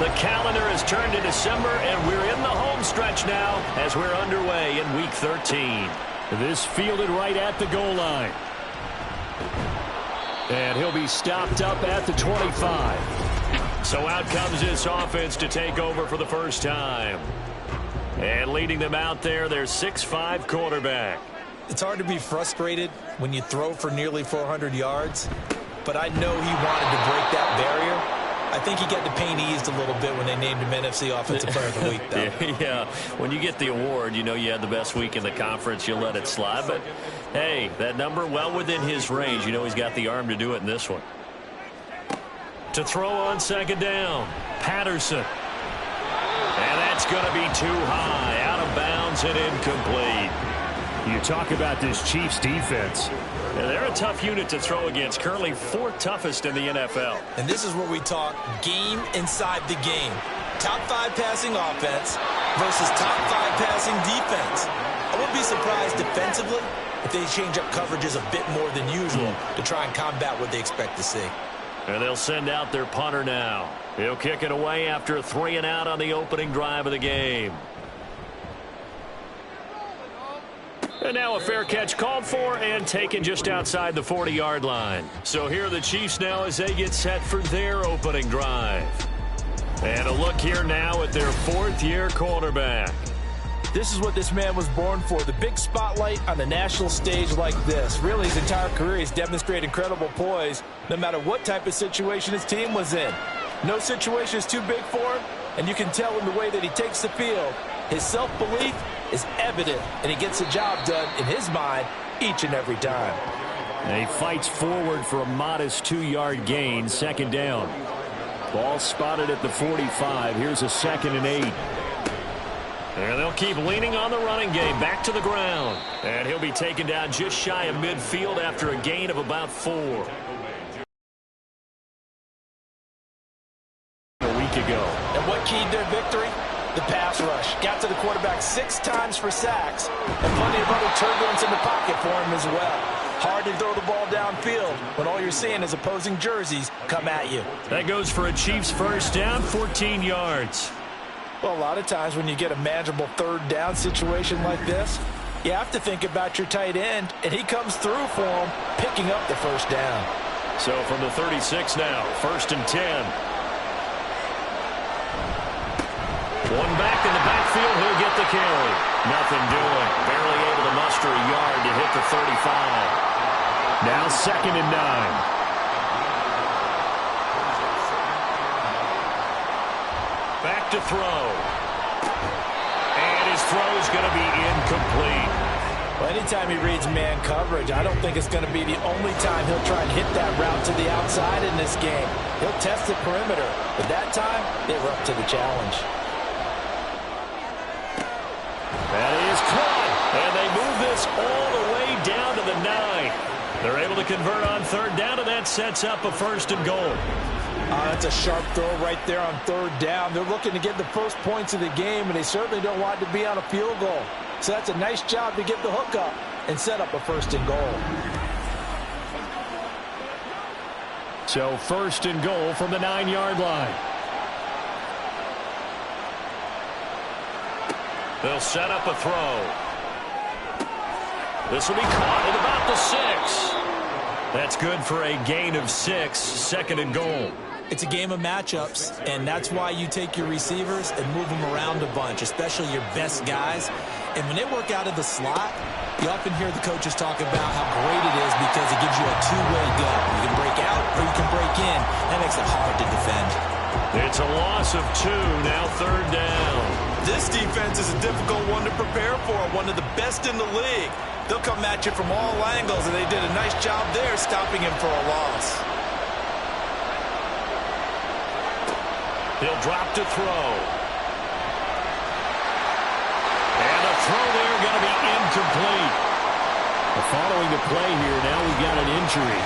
The calendar has turned to December, and we're in the home stretch now as we're underway in Week 13. This fielded right at the goal line. And he'll be stopped up at the 25. So out comes this offense to take over for the first time. And leading them out there, their 6'5" quarterback. It's hard to be frustrated when you throw for nearly 400 yards, but I know he wanted to break that barrier. I think he got the pain eased a little bit when they named him NFC Offensive Player of the Week, though. Yeah, when you get the award, you know you had the best week in the conference. You'll let it slide. But, hey, that number well within his range. You know he's got the arm to do it in this one. To throw on second down, Patterson. And that's going to be too high, out of bounds and incomplete. You talk about this Chiefs defense. Yeah, they're a tough unit to throw against, currently 4th toughest in the NFL. And this is where we talk game inside the game. Top 5 passing offense versus top 5 passing defense. I wouldn't be surprised defensively if they change up coverages a bit more than usual to try and combat what they expect to see. And they'll send out their punter now. He'll kick it away after a 3-and-out on the opening drive of the game. And now a fair catch called for and taken just outside the 40-yard line. So here are the Chiefs now as they get set for their opening drive. And a look here now at their 4th-year quarterback. This is what this man was born for, the big spotlight on the national stage like this. Really, his entire career, he's demonstrated incredible poise no matter what type of situation his team was in. No situation is too big for him, and you can tell in the way that he takes the field. His self-belief is evident, and he gets the job done in his mind each and every time. And he fights forward for a modest 2-yard gain, second down. Ball spotted at the 45. Here's a 2nd and 8. And they'll keep leaning on the running game, back to the ground. And he'll be taken down just shy of midfield after a gain of about 4. A week ago. And what keyed their victory? The pass rush. Got to the quarterback 6 times for sacks, and plenty of other turbulence in the pocket for him as well. Hard to throw the ball downfield when all you're seeing is opposing jerseys come at you. That goes for a Chiefs first down, 14 yards. Well, a lot of times when you get a manageable 3rd down situation like this, you have to think about your tight end, and he comes through for him, picking up the first down. So from the 36 now, 1st and 10. One back in the backfield, he'll get the carry. Nothing doing. Barely able to muster a yard to hit the 35. Now 2nd and 9. Back to throw. And his throw is going to be incomplete. Well, anytime he reads man coverage, I don't think it's going to be the only time he'll try and hit that route to the outside in this game. He'll test the perimeter, but that time, they were up to the challenge. That is caught, and they move this all the way down to the 9. They're able to convert on 3rd down, and that sets up a 1st and goal. That's a sharp throw right there on 3rd down. They're looking to get the first points of the game, and they certainly don't want to be on a field goal. So that's a nice job to get the hook up and set up a 1st and goal. So 1st and goal from the 9-yard line. They'll set up a throw. This will be caught at about the 6. That's good for a gain of 6, 2nd and goal. It's a game of matchups, and that's why you take your receivers and move them around a bunch, especially your best guys. And when they work out of the slot, you often hear the coaches talk about how great it is because it gives you a two-way go. You can break out or you can break in. That makes it hard to defend. It's a loss of 2, now 3rd down. This defense is a difficult one to prepare for, one of the best in the league. They'll come at you from all angles, and they did a nice job there stopping him for a loss. He'll drop to throw. And a throw there going to be incomplete. Following the play here, now we've got an injury.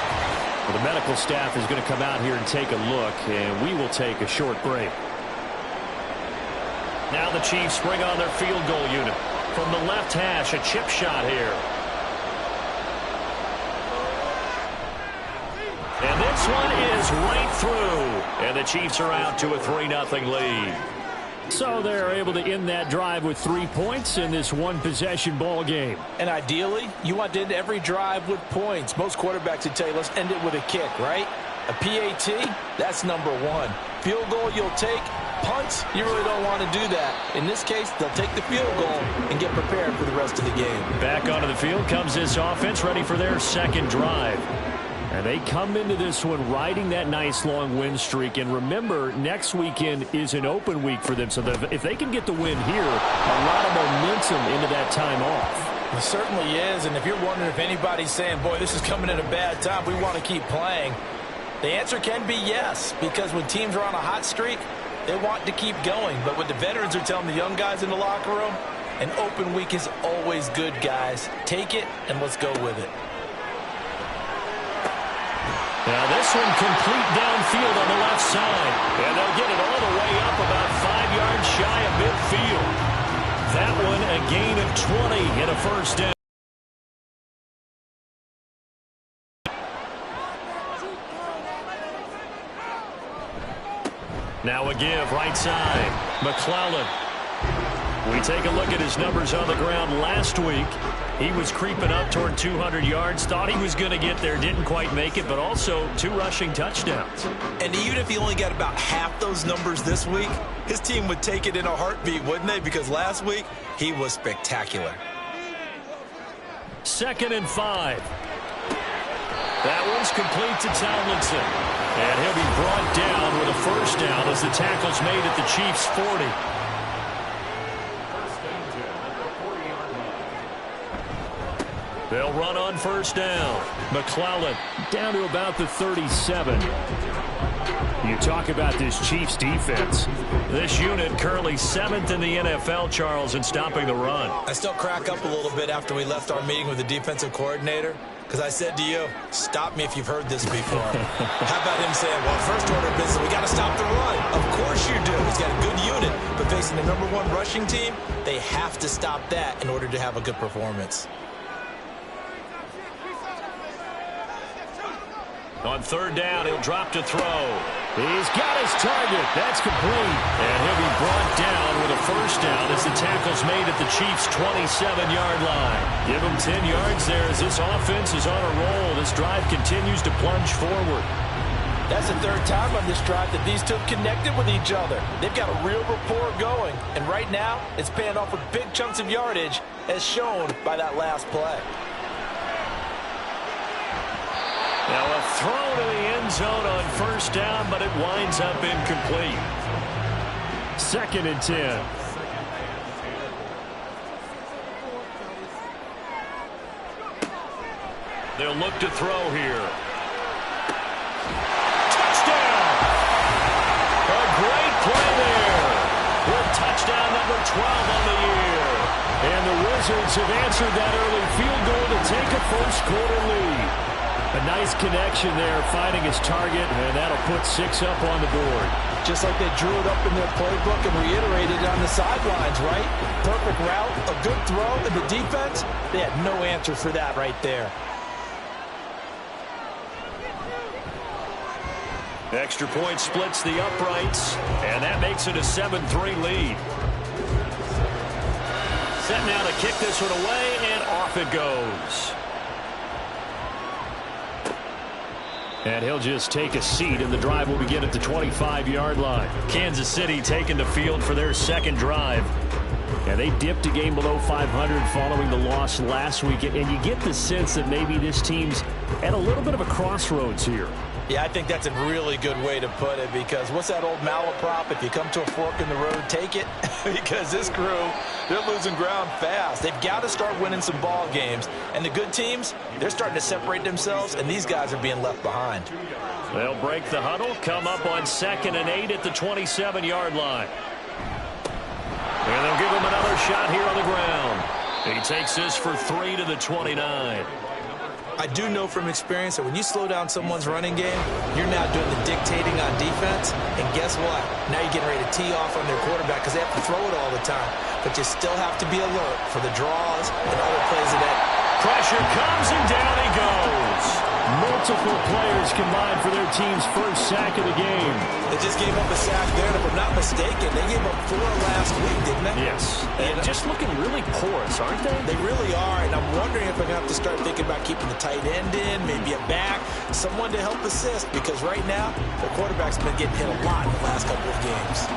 Well, the medical staff is going to come out here and take a look, and we will take a short break. Now the Chiefs bring on their field goal unit. From the left hash, a chip shot here. And this this one is right through. And the Chiefs are out to a 3-0 lead. So they're able to end that drive with 3 points in this one-possession ball game. And ideally, you want to end every drive with points. Most quarterbacks would tell you, let's end it with a kick, right? A PAT, that's number one. Field goal you'll take. Punts, you really don't want to do that. In this case, they'll take the field goal and get prepared for the rest of the game. Back onto the field comes this offense, ready for their second drive. And they come into this one riding that nice long win streak. And remember, next weekend is an open week for them. So if they can get the win here, a lot of momentum into that time off. It certainly is. And if you're wondering if anybody's saying, boy, this is coming at a bad time, we want to keep playing, the answer can be yes. Because when teams are on a hot streak, they want to keep going. But what the veterans are telling the young guys in the locker room, an open week is always good, guys. Take it and let's go with it. Now this one complete downfield on the left side. And they'll get it all the way up about 5 yards shy of midfield. That one a gain of 20 and a first down. Now a give right side. McClellan. We take a look at his numbers on the ground last week. He was creeping up toward 200 yards. Thought he was going to get there. Didn't quite make it, but also 2 rushing touchdowns. And even if he only got about half those numbers this week, his team would take it in a heartbeat, wouldn't they? Because last week, he was spectacular. 2nd and 5. That one's complete to Tomlinson. And he'll be brought down with a first down as the tackle's made at the Chiefs' 40. They'll run on first down. McClellan Down to about the 37. You talk about this Chiefs defense. This unit currently 7th in the NFL, Charles, in stopping the run. I still crack up a little bit after we left our meeting with the defensive coordinator, because I said to you, stop me if you've heard this before. How about him saying, well, first order of business, we got to stop the run. Of course you do. He's got a good unit, but facing the #1 rushing team, they have to stop that in order to have a good performance. On 3rd down, he'll drop to throw. He's got his target. That's complete. And he'll be brought down with a first down as the tackle's made at the Chiefs' 27-yard line. Give him 10 yards there as this offense is on a roll. This drive continues to plunge forward. That's the 3rd time on this drive that these two have connected with each other. They've got a real rapport going. And right now, it's paying off with big chunks of yardage, as shown by that last play. Now a throw to the end zone on first down, but it winds up incomplete. 2nd and 10. They'll look to throw here. Touchdown! A great play there. With touchdown number 12 on the year. And the Wizards have answered that early field goal to take a first-quarter lead. A nice connection there, finding his target, and that'll put 6 up on the board. Just like they drew it up in their playbook and reiterated it on the sidelines, right? Perfect route, a good throw, and the defense, they had no answer for that right there. Extra point splits the uprights, and that makes it a 7-3 lead. Set now to kick this one away, and off it goes. And he'll just take a seat, and the drive will begin at the 25-yard line. Kansas City taking the field for their second drive. And they dipped a game below 500 following the loss last week. And you get the sense that maybe this team's at a little bit of a crossroads here. Yeah, I think that's a really good way to put it, because what's that old malaprop? If you come to a fork in the road, take it. Because this crew, they're losing ground fast. They've got to start winning some ball games. And the good teams, they're starting to separate themselves, and these guys are being left behind. They'll break the huddle, come up on 2nd and 8 at the 27-yard line. And they'll give him another shot here on the ground. He takes this for 3 to the 29. I do know from experience that when you slow down someone's running game, you're now doing the dictating on defense. And guess what? Now you're getting ready to tee off on their quarterback because they have to throw it all the time. But you still have to be alert for the draws and other plays of that. Pressure comes, and down he goes. Multiple players combined for their team's first sack of the game. They just gave up a sack there, and if I'm not mistaken, they gave up 4 last week, didn't they? Yes. And just looking really porous, aren't they? They really are, and I'm wondering if I'm going to have to start thinking about keeping the tight end in, maybe a back, someone to help assist, because right now, the quarterback's been getting hit a lot in the last couple of games.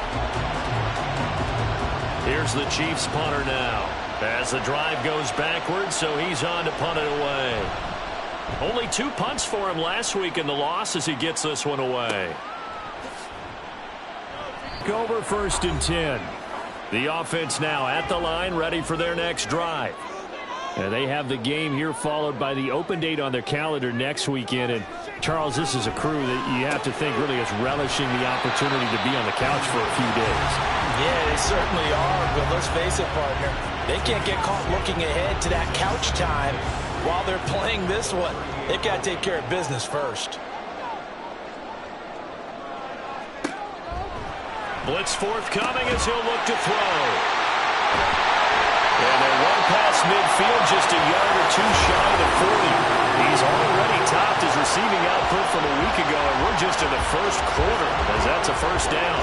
Here's the Chiefs punter now. As the drive goes backwards, so he's on to punt it away. Only 2 punts for him last week in the loss as he gets this one away. Over 1st and 10. The offense now at the line, ready for their next drive. And they have the game here followed by the open date on their calendar next weekend. And, Charles, this is a crew that you have to think really is relishing the opportunity to be on the couch for a few days. Yeah, they certainly are, but let's face it, partner. They can't get caught looking ahead to that couch time while they're playing this one. They've got to take care of business first. Blitz forthcoming as he'll look to throw. And they run past midfield, just a yard or 2 shy of 40. He's already topped his receiving output from a week ago, and we're just in the first quarter as that's a first down.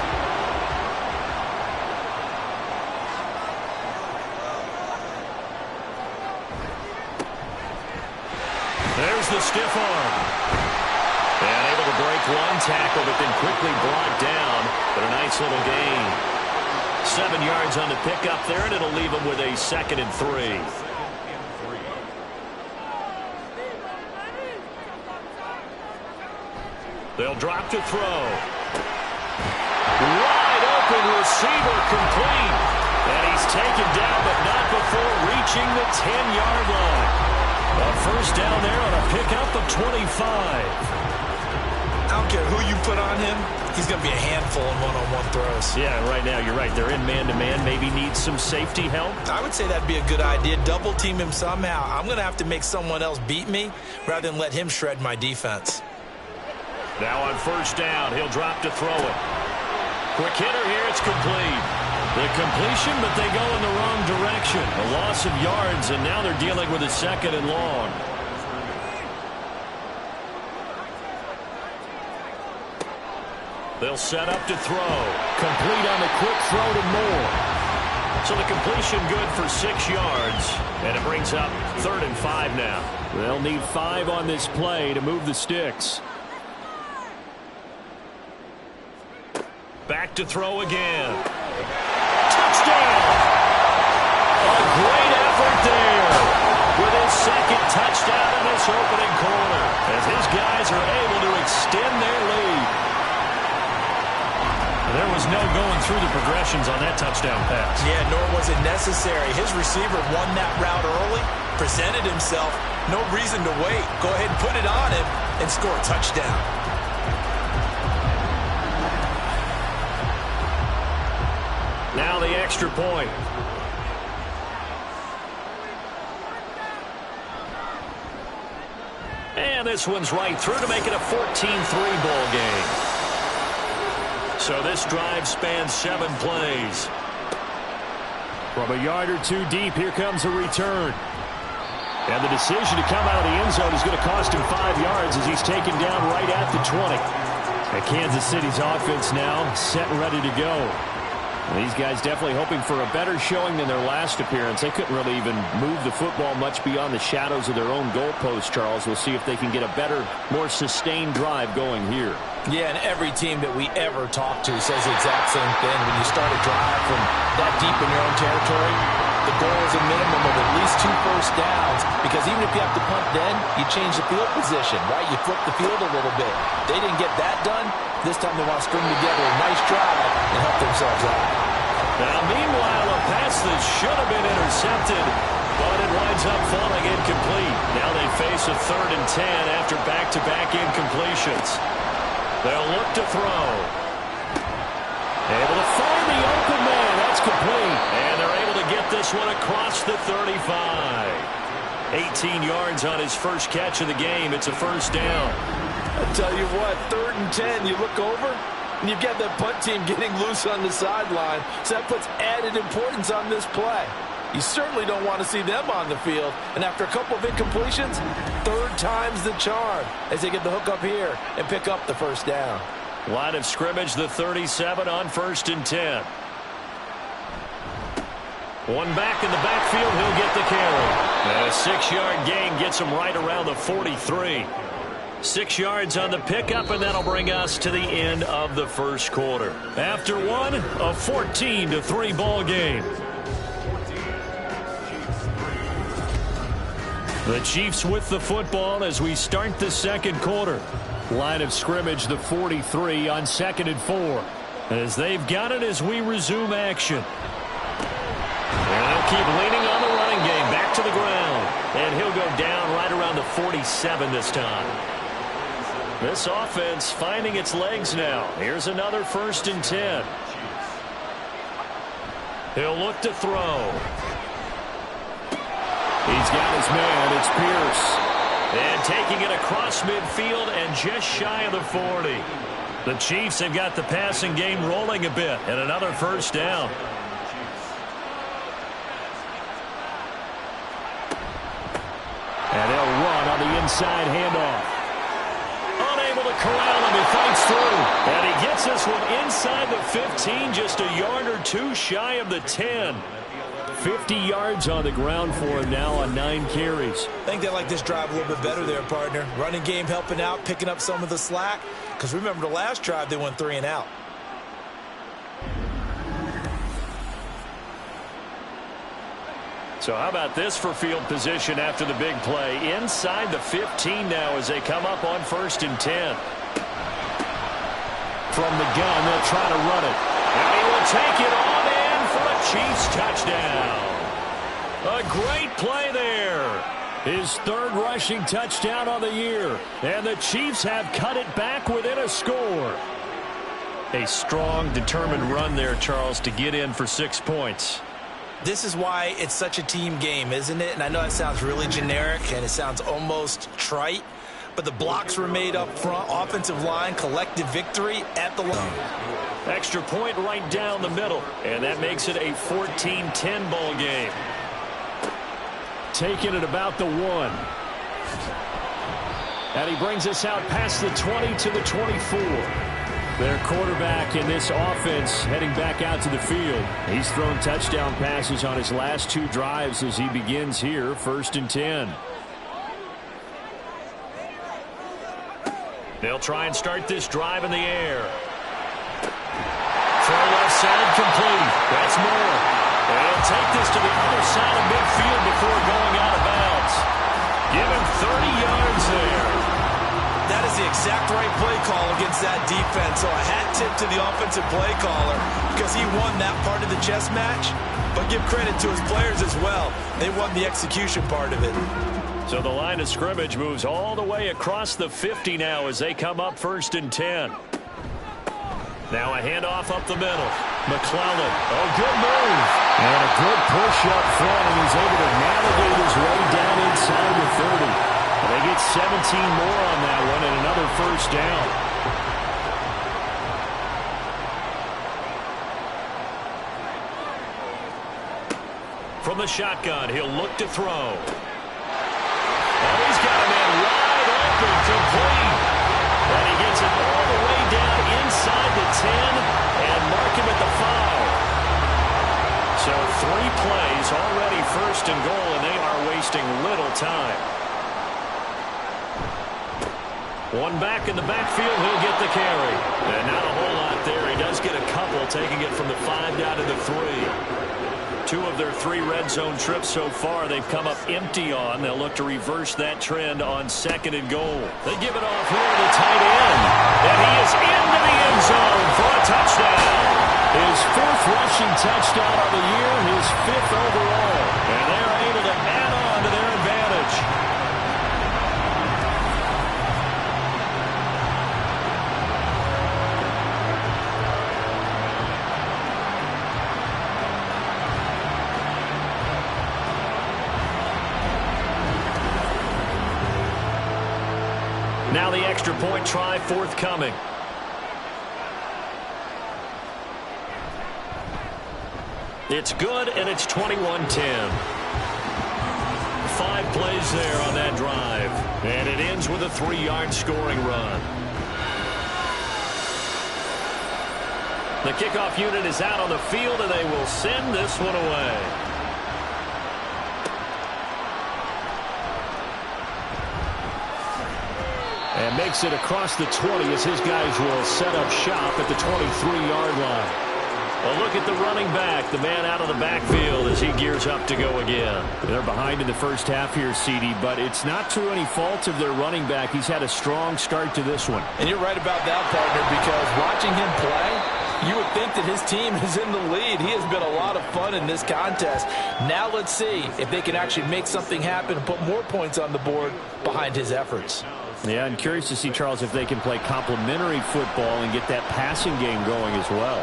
There's the stiff arm. And able to break 1 tackle, but then quickly blocked down. But a nice little gain. 7 yards on the pickup there, and it'll leave him with a 2nd and 3. They'll drop to throw. Wide open receiver complete. And he's taken down, but not before reaching the 10-yard line. A first down there on a pickup of 25. I don't care who you put on him. He's going to be a handful in one-on-one throws. Yeah, right now you're right. They're in man-to-man. Maybe needs some safety help. I would say that'd be a good idea. Double team him somehow. I'm going to have to make someone else beat me rather than let him shred my defense. Now on first down, he'll drop to throw it. Quick hitter here. It's complete. The completion, but they go in the wrong direction. A loss of yards, and now they're dealing with a 2nd and long. They'll set up to throw. Complete on the quick throw to Moore. So the completion good for 6 yards, and it brings up 3rd and 5 now. They'll need 5 on this play to move the sticks. Back to throw again. Touchdown! A great effort there with his 2nd touchdown in this opening quarter as his guys are able to extend their lead. There was no going through the progressions on that touchdown pass. Yeah, nor was it necessary. His receiver won that route early, presented himself. No reason to wait. Go ahead and put it on him and score a touchdown. Now the extra point. And this one's right through to make it a 14-3 ball game. So this drive spans 7 plays. From a yard or 2 deep, here comes a return. And the decision to come out of the end zone is going to cost him 5 yards as he's taken down right at the 20. And Kansas City's offense now set and ready to go. And these guys definitely hoping for a better showing than their last appearance. They couldn't really even move the football much beyond the shadows of their own goalpost, Charles. We'll see if they can get a better, more sustained drive going here. Yeah, and every team that we ever talk to says the exact same thing. When you start a drive from that deep in your own territory, the goal is a minimum of at least 2 first downs, because even if you have to punt then, you change the field position, right? You flip the field a little bit. They didn't get that done. This time they want to string together a nice drive and help themselves out. Now, meanwhile, a pass that should have been intercepted, but it winds up falling incomplete. Now they face a 3rd and 10 after back-to-back incompletions. They'll look to throw. Able to find the open man. That's complete. And they're able to get this one across the 35. 18 yards on his first catch of the game. It's a first down. I tell you what, 3rd and 10, you look over, and you've got that punt team getting loose on the sideline. So that puts added importance on this play. You certainly don't want to see them on the field. And after a couple of incompletions, third time's the charm as they get the hook up here and pick up the first down. Line of scrimmage, the 37 on 1st and 10. One back in the backfield, he'll get the carry. And a 6-yard gain gets him right around the 43. 6 yards on the pickup, and that'll bring us to the end of the first quarter. After one, a 14-3 ball game. The Chiefs with the football as we start the second quarter. Line of scrimmage, the 43 on 2nd and 4. As they've got it as we resume action. And they'll keep leaning on the running game. Back to the ground. And he'll go down right around the 47 this time. This offense finding its legs now. Here's another 1st and 10. He'll look to throw. He's got his man. It's Pierce. And taking it across midfield and just shy of the 40. The Chiefs have got the passing game rolling a bit. And another 1st down. And they'll run on the inside handoff. Unable to corral him. He fights through. And he gets this one inside the 15, just a yard or two shy of the 10. 50 yards on the ground for him now on 9 carries. I think they like this drive a little bit better there, partner. Running game helping out, picking up some of the slack. Because remember the last drive, they went 3 and out. So how about this for field position after the big play? Inside the 15 now as they come up on 1st and 10. From the gun, they'll try to run it. And he will take it on in for a Chiefs touchdown. A great play there. His 3rd rushing touchdown on the year. And the Chiefs have cut it back within a score. A strong, determined run there, Charles, to get in for 6 points. This is why it's such a team game, isn't it? And I know that sounds really generic and it sounds almost trite, but the blocks were made up front, offensive line, collective victory at the line. Extra point right down the middle, and that makes it a 14-10 ball game. Taking it about the 1. And he brings us out past the 20 to the 24. Their quarterback in this offense heading back out to the field. He's thrown touchdown passes on his last 2 drives as he begins here, 1st and 10. They'll try and start this drive in the air. Throw left side complete. That's Moore. They'll take this to the other side of midfield before going out of bounds. Give him 30 yards there. That is the exact right play call against that defense. So a hat tip to the offensive play caller because he won that part of the chess match. But give credit to his players as well. They won the execution part of it. So the line of scrimmage moves all the way across the 50 now as they come up 1st and 10. Now a handoff up the middle. McClellan. Oh, good move. And a good push up front, and he's able to navigate his way down inside the 30. They get 17 more on that one and another 1st down. From the shotgun, he'll look to throw. Oh, he's got a man wide open, complete. And he gets it all the way down inside the 10 and mark him at the 5. So 3 plays already 1st and goal, and they are wasting little time. One back in the backfield, he'll get the carry. And not a whole lot there. He does get a couple, taking it from the 5 down to the 3. 2 of their 3 red zone trips so far, they've come up empty on. They'll look to reverse that trend on 2nd and goal. They give it off here to tight end. And he is into the end zone for a touchdown. His 4th rushing touchdown of the year, his 5th overall. And they're able to add on to their advantage. Now the extra point try forthcoming. It's good, and it's 21-10. 5 plays there on that drive. And it ends with a 3-yard scoring run. The kickoff unit is out on the field, and they will send this one away. And makes it across the 20 as his guys will set up shop at the 23-yard line. Well, look at the running back, the man out of the backfield as he gears up to go again. They're behind in the first half here, CD, but it's not through any fault of their running back. He's had a strong start to this one. And you're right about that, partner, because watching him play, you would think that his team is in the lead. He has been a lot of fun in this contest. Now let's see if they can actually make something happen and put more points on the board behind his efforts. Yeah, I'm curious to see, Charles, if they can play complementary football and get that passing game going as well.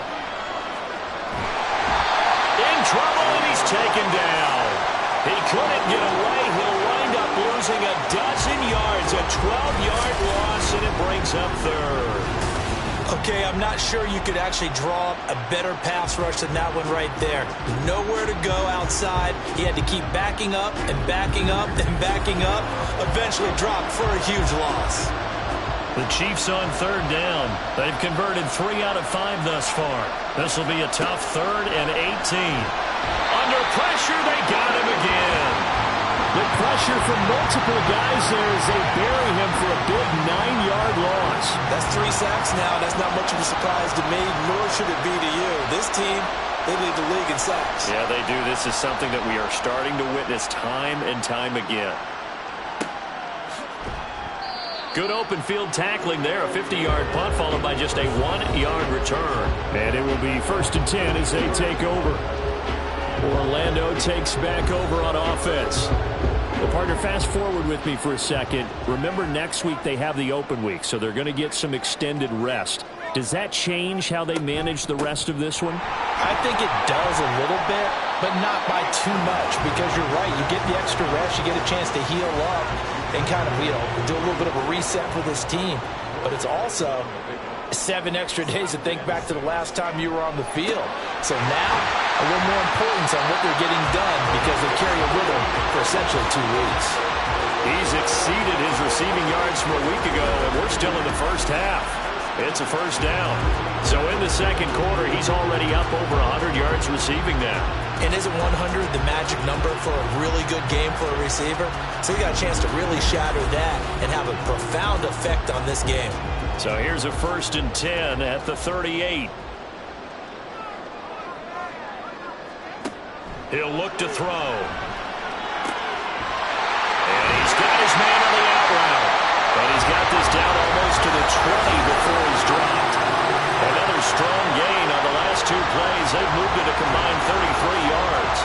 In trouble, and he's taken down. He couldn't get away. He'll wind up losing a dozen yards, a 12-yard loss, and it brings up third. Okay, I'm not sure you could actually draw up a better pass rush than that one right there. Nowhere to go outside. He had to keep backing up and backing up and backing up. Eventually dropped for a huge loss. The Chiefs on third down. They've converted 3 out of 5 thus far. This will be a tough 3rd and 18. Under pressure, they got him again. The pressure from multiple guys there as they bury him for a big 9-yard loss. That's 3 sacks now. That's not much of a surprise to me, nor should it be to you. This team, they lead the league in sacks. Yeah, they do. This is something that we are starting to witness time and time again. Good open field tackling there. A 50-yard punt followed by just a 1-yard return. And it will be 1st and 10 as they take over. Orlando takes back over on offense. Well, partner, fast forward with me for a second. Remember, next week they have the open week, so they're going to get some extended rest. Does that change how they manage the rest of this one? I think it does a little bit, but not by too much, because you're right. You get the extra rest. You get a chance to heal up and kind of, do a little bit of a reset for this team. But it's also 7 extra days to think back to the last time you were on the field. So now, a little more importance on what they're getting done because they carry it with them for essentially 2 weeks. He's exceeded his receiving yards from a week ago, and we're still in the first half. It's a first down. So in the second quarter, he's already up over 100 yards receiving now. And isn't 100 the magic number for a really good game for a receiver? So he got a chance to really shatter that and have a profound effect on this game. So here's a 1st and 10 at the 38. He'll look to throw. And he's got his man on the out route. But he's got this down almost to the 20 before he's dropped. Another strong gain on the last 2 plays. They've moved it a combined 33 yards.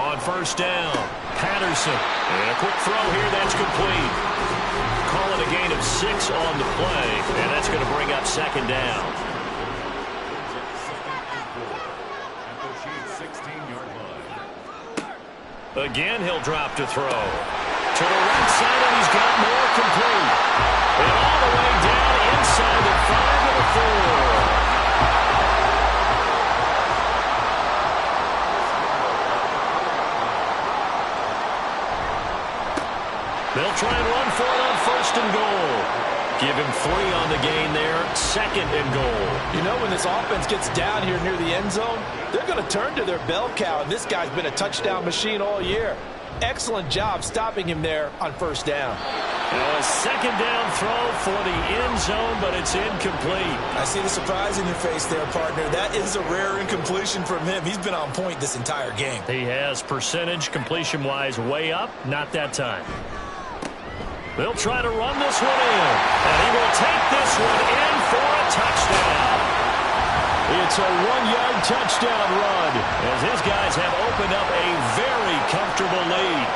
On first down, Patterson. And a quick throw here, that's complete. Call it a gain of 6 on the play, and that's going to bring up 2nd down. Again, he'll drop to throw. To the right side, and he's got more complete. And all the way down inside the 5 of the 4. They'll try and run for it on 1st and goal. Give him 3 on the gain there, 2nd and goal. You know, when this offense gets down here near the end zone, they're going to turn to their bell cow, and this guy's been a touchdown machine all year. Excellent job stopping him there on 1st down. A 2nd down throw for the end zone, but it's incomplete. I see the surprise in your face there, partner. That is a rare incompletion from him. He's been on point this entire game. He has percentage completion-wise way up, not that time. They'll try to run this one in, and he will take this one in for a touchdown. It's a 1-yard touchdown run as his guys have opened up a very comfortable lead.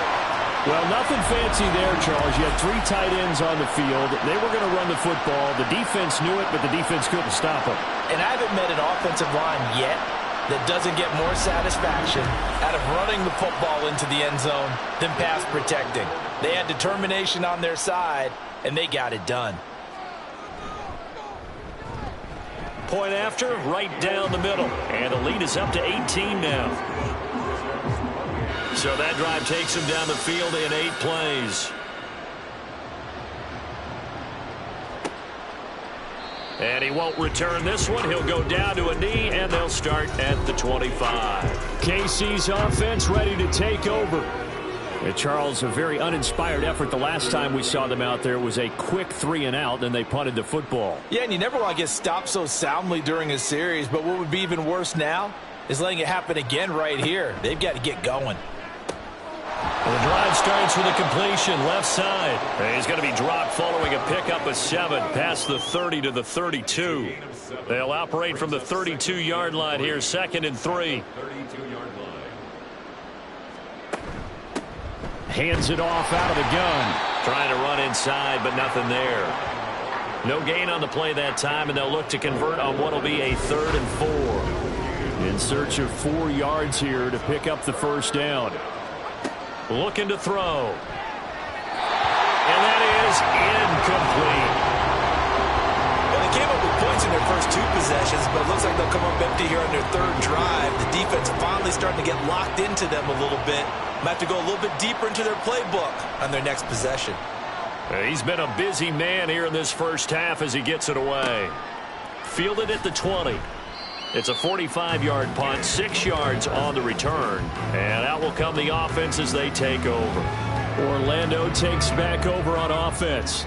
Well, nothing fancy there, Charles. You had 3 tight ends on the field. They were going to run the football. The defense knew it, but the defense couldn't stop them. And I haven't met an offensive line yet that doesn't get more satisfaction out of running the football into the end zone than pass protecting. They had determination on their side, and they got it done. point after, right down the middle. And the lead is up to 18 now. So that drive takes him down the field in 8 plays. And he won't return this one. He'll go down to a knee, and they'll start at the 25. KC's offense ready to take over. And Charles, a very uninspired effort the last time we saw them out there. It was a quick 3-and-out, and they punted the football. Yeah, and you never want to get stopped so soundly during a series, but what would be even worse now is letting it happen again right here. They've got to get going. Well, the drive starts with a completion left side. And he's going to be dropped following a pickup of 7 past the 30 to the 32. They'll operate from the 32-yard line here, 2nd and 3. Hands it off out of the gun. Trying to run inside, but nothing there. No gain on the play that time, and they'll look to convert on what will be a 3rd and 4. In search of 4 yards here to pick up the first down. Looking to throw. And that is incomplete. Well, they came up with points in their first 2 possessions, but it looks like they'll come up empty here on their 3rd drive. The defense finally starting to get locked into them a little bit. Might have to go a little bit deeper into their playbook on their next possession. He's been a busy man here in this first half as he gets it away. Fielded at the 20. It's a 45-yard punt, 6 yards on the return. And out will come the offense as they take over. Orlando takes back over on offense.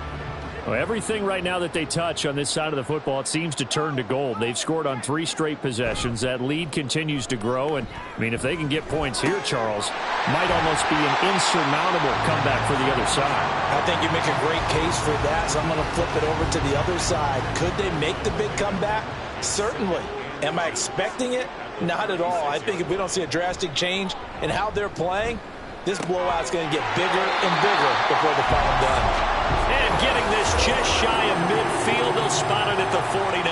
Well, everything right now that they touch on this side of the football, it seems to turn to gold. They've scored on 3 straight possessions. That lead continues to grow. And, I mean, if they can get points here, Charles, might almost be an insurmountable comeback for the other side. I think you make a great case for that, so I'm going to flip it over to the other side. Could they make the big comeback? Certainly. Am I expecting it? Not at all. I think if we don't see a drastic change in how they're playing, this blowout's going to get bigger and bigger before the final done. And getting this just shy of midfield, they'll spot it at the 49.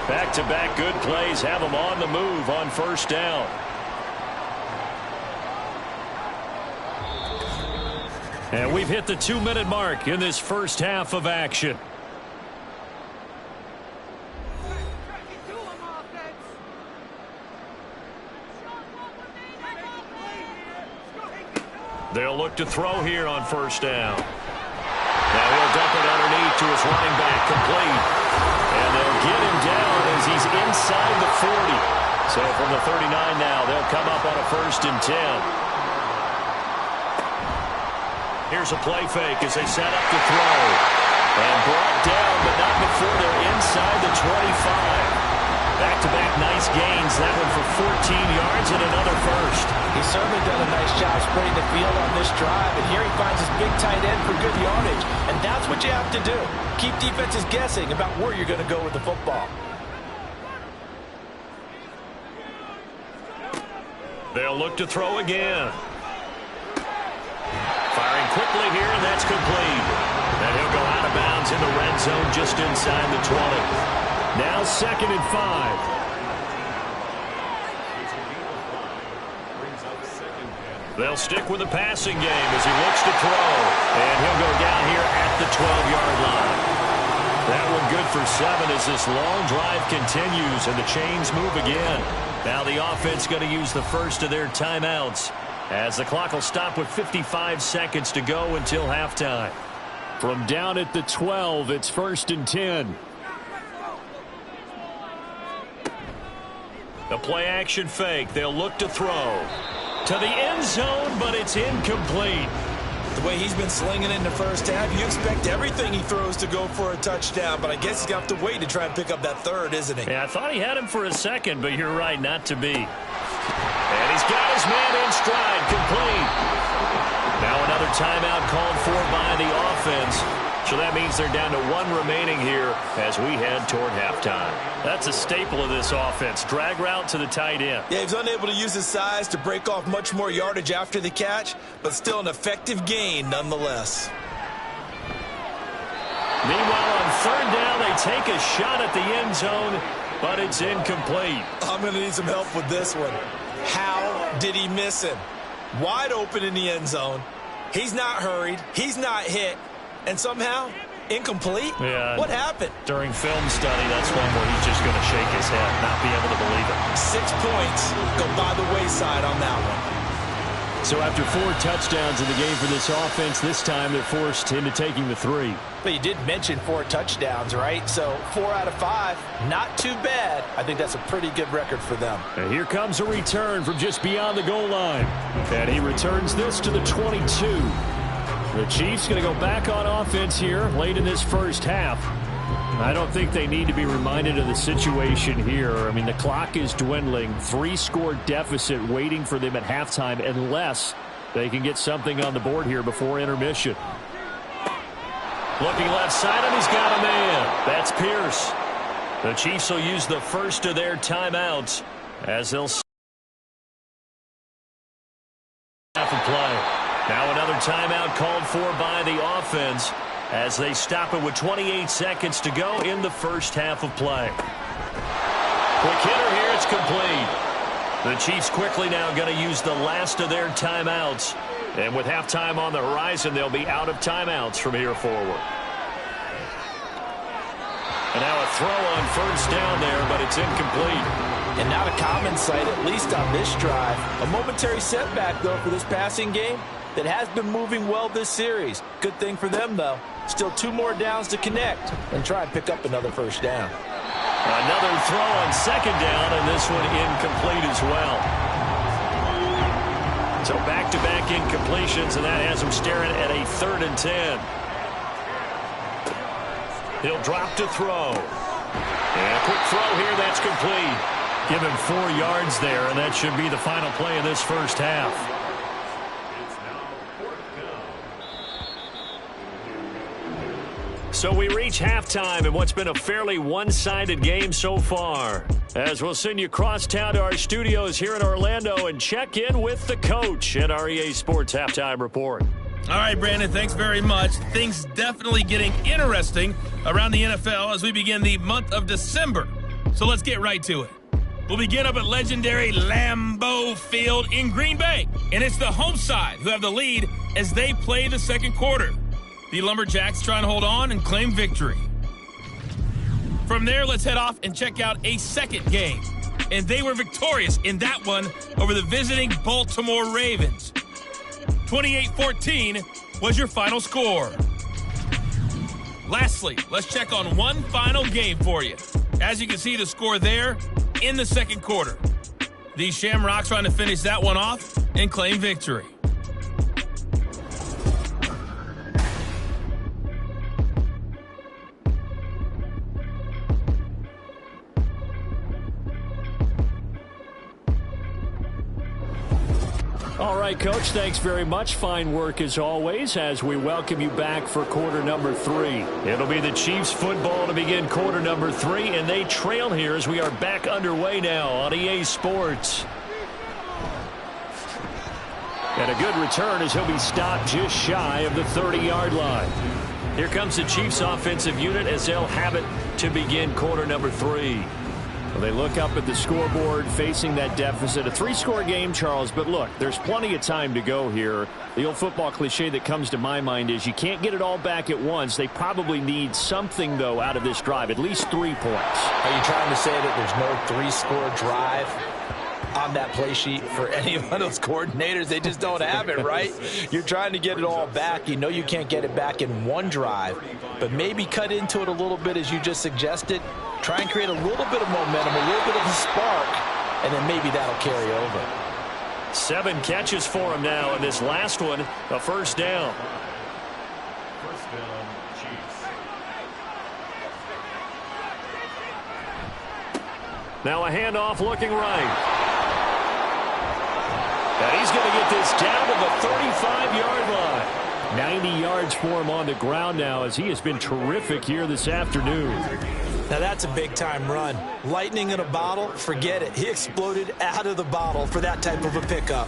Back-to-back good plays have them on the move on first down. And we've hit the 2-minute mark in this first half of action. They'll look to throw here on first down. Now he'll dump it underneath to his running back, complete. And they'll get him down as he's inside the 40. So from the 39 now, they'll come up on a 1st and 10. Here's a play fake as they set up to throw. And brought down, but not before they're inside the 25. Back-to-back nice gains. That one for 14 yards and another first. He's certainly done a nice job spreading the field on this drive, and here he finds his big tight end for good yardage. And that's what you have to do. Keep defenses guessing about where you're going to go with the football. They'll look to throw again. Firing quickly here, and that's complete. And he'll go out of bounds in the red zone just inside the 20. Now 2nd and 5. They'll stick with the passing game as he looks to throw. And he'll go down here at the 12-yard line. That one good for 7 as this long drive continues and the chains move again. Now the offense going to use the first of their timeouts as the clock will stop with 55 seconds to go until halftime. From down at the 12, it's 1st and 10. The play-action fake. They'll look to throw to the end zone, but it's incomplete. The way he's been slinging it in the first half, you expect everything he throws to go for a touchdown, but I guess he's going to have to wait to try and pick up that 3rd, isn't he? Yeah, I thought he had him for a second, but you're right, not to be. And he's got his man in stride, complete. Now another timeout called for by the offense. So that means they're down to 1 remaining here as we head toward halftime. That's a staple of this offense. Drag route to the tight end. Yeah, he's unable to use his size to break off much more yardage after the catch, but still an effective gain nonetheless. Meanwhile, on 3rd down, they take a shot at the end zone, but it's incomplete. I'm going to need some help with this one. How did he miss him? Wide open in the end zone. He's not hurried. He's not hit. And somehow, Incomplete? Yeah. What happened? During film study, that's one where he's just going to shake his head, not be able to believe it. 6 points go by the wayside on that one. So after 4 touchdowns in the game for this offense, this time they're forced into taking the 3. But you did mention 4 touchdowns, right? So 4 out of 5, not too bad. I think that's a pretty good record for them. And here comes a return from just beyond the goal line. And he returns this to the 22. The Chiefs going to go back on offense here late in this first half. I don't think they need to be reminded of the situation here. I mean, the clock is dwindling. 3-score deficit waiting for them at halftime unless they can get something on the board here before intermission. Looking left side, and he's got a man. That's Pierce. The Chiefs will use the first of their timeouts as they'll half a play. Now another timeout called for by the offense as they stop it with 28 seconds to go in the first half of play. Quick hitter here, it's complete. The Chiefs quickly now going to use the last of their timeouts. And with halftime on the horizon, they'll be out of timeouts from here forward. And now a throw on first down there, but it's incomplete. And not a common sight, at least on this drive. A momentary setback, though, for this passing game that has been moving well this series. Good thing for them, though. Still 2 more downs to connect and try and pick up another first down. Another throw on second down, and this one incomplete as well. So back-to-back incompletions, and that has him staring at a 3rd and 10. He'll drop to throw. And a quick throw here, that's complete. Give him 4 yards there, and that should be the final play of this first half. So we reach halftime in what's been a fairly one-sided game so far. As we'll send you across town to our studios here in Orlando and check in with the coach at our EA Sports Halftime Report. All right, Brandon, thanks very much. Things definitely getting interesting around the NFL as we begin the month of December. So let's get right to it. We'll begin up at legendary Lambeau Field in Green Bay. And it's the home side who have the lead as they play the second quarter. The Lumberjacks trying to hold on and claim victory. From there, let's head off and check out a second game. And they were victorious in that one over the visiting Baltimore Ravens. 28-14 was your final score. Lastly, let's check on one final game for you. As you can see, the score there in the second quarter. The Shamrocks trying to finish that one off and claim victory. All right, Coach, thanks very much. Fine work as always as we welcome you back for quarter number 3. It'll be the Chiefs football to begin quarter number 3, and they trail here as we are back underway now on EA Sports. And a good return as he'll be stopped just shy of the 30-yard line. Here comes the Chiefs offensive unit as they'll have it to begin quarter number 3. Well, they look up at the scoreboard facing that deficit. A 3-score game, Charles, but look, there's plenty of time to go here. The old football cliche that comes to my mind is you can't get it all back at once. They probably need something, though, out of this drive, at least 3 points. Are you trying to say that there's no 3-score drive on that play sheet for any of those coordinators? They just don't have it, right? You're trying to get it all back. You know you can't get it back in one drive, but maybe cut into it a little bit as you just suggested. Try and create a little bit of momentum, a little bit of a spark, and then maybe that'll carry over. 7 catches for him now, and this last one, a first down. Now a handoff looking right. And he's going to get this down to the 35-yard line. 90 yards for him on the ground now as he has been terrific here this afternoon. Now that's a big-time run. Lightning in a bottle, forget it. He exploded out of the bottle for that type of a pickup.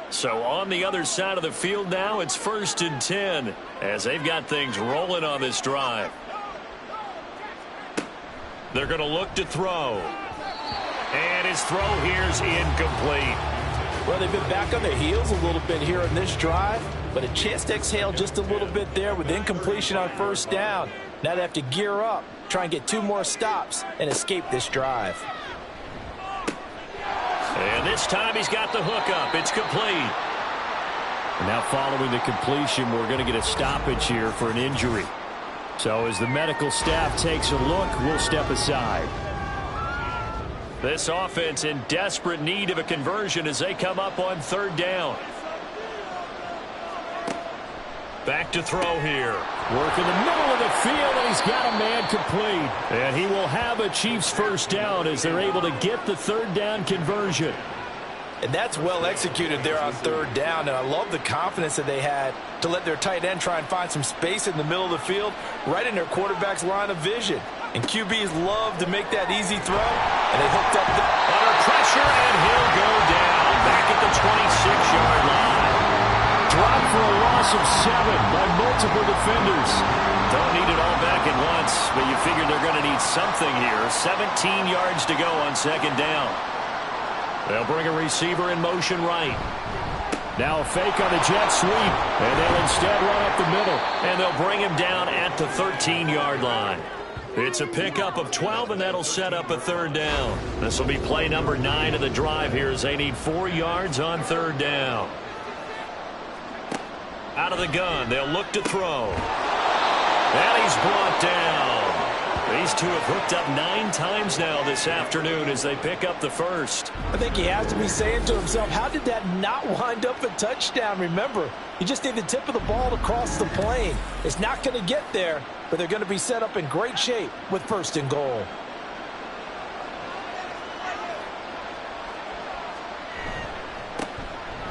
So on the other side of the field now, it's 1st and 10 as they've got things rolling on this drive. They're going to look to throw. And his throw here's incomplete. Well, they've been back on their heels a little bit here in this drive, but a chance to exhale just a little bit there with incompletion on first down. Now they have to gear up, try and get 2 more stops, and escape this drive. And this time he's got the hook up. It's complete. And now following the completion, we're going to get a stoppage here for an injury. So as the medical staff takes a look, we'll step aside. This offense in desperate need of a conversion as they come up on 3rd down. Back to throw here. Work in the middle of the field, and he's got a man complete. And he will have a Chiefs first down as they're able to get the 3rd down conversion. And that's well executed there on 3rd down, and I love the confidence that they had to let their tight end try and find some space in the middle of the field, right in their quarterback's line of vision. And QBs love to make that easy throw, and they hooked up under pressure, and he'll go down back at the 26-yard line. Dropped for a loss of 7 by multiple defenders. Don't need it all back at once, but you figure they're going to need something here. 17 yards to go on 2nd down. They'll bring a receiver in motion right. Now a fake on the jet sweep, and they'll instead run up the middle. And they'll bring him down at the 13-yard line. It's a pickup of 12, and that'll set up a 3rd down. This will be play number 9 of the drive here as they need 4 yards on 3rd down. Out of the gun, they'll look to throw. And he's brought down. These two have hooked up 9 times now this afternoon as they pick up the first. I think he has to be saying to himself, how did that not wind up a touchdown? Remember, you just need the tip of the ball to cross the plane. It's not going to get there, but they're going to be set up in great shape with 1st and goal.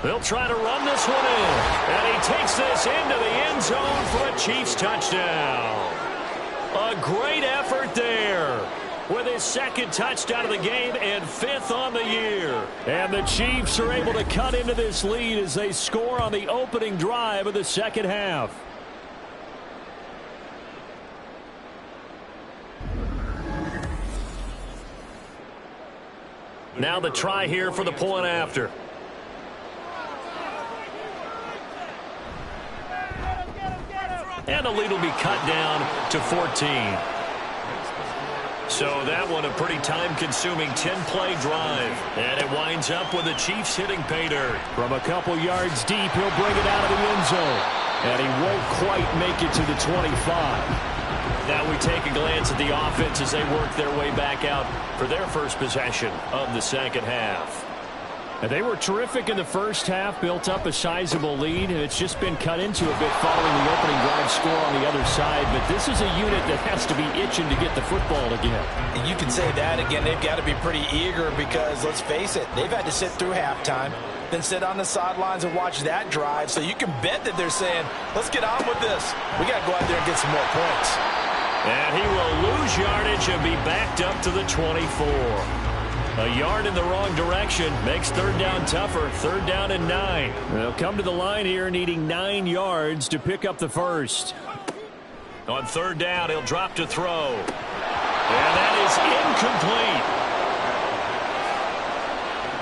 They'll try to run this one in. And he takes this into the end zone for a Chiefs touchdown. A great effort there with his 2nd touchdown of the game and 5th on the year. And the Chiefs are able to cut into this lead as they score on the opening drive of the 2nd half. Now the try here for the point after. And the lead will be cut down to 14. So that one a pretty time-consuming 10-play drive. And it winds up with the Chiefs hitting pay dirt. From a couple yards deep, he'll bring it out of the end zone. And he won't quite make it to the 25. Now we take a glance at the offense as they work their way back out for their first possession of the 2nd half. And they were terrific in the first half, built up a sizable lead, and it's just been cut into a bit following the opening drive score on the other side. But this is a unit that has to be itching to get the football again. And you can say that again. They've got to be pretty eager because, let's face it, they've had to sit through halftime, then sit on the sidelines and watch that drive. So you can bet that they're saying, let's get on with this. We got to go out there and get some more points. And he will lose yardage and be backed up to the 24. A yard in the wrong direction makes 3rd down tougher. 3rd down and 9. They'll come to the line here needing 9 yards to pick up the first. On 3rd down, he'll drop to throw. And that is incomplete.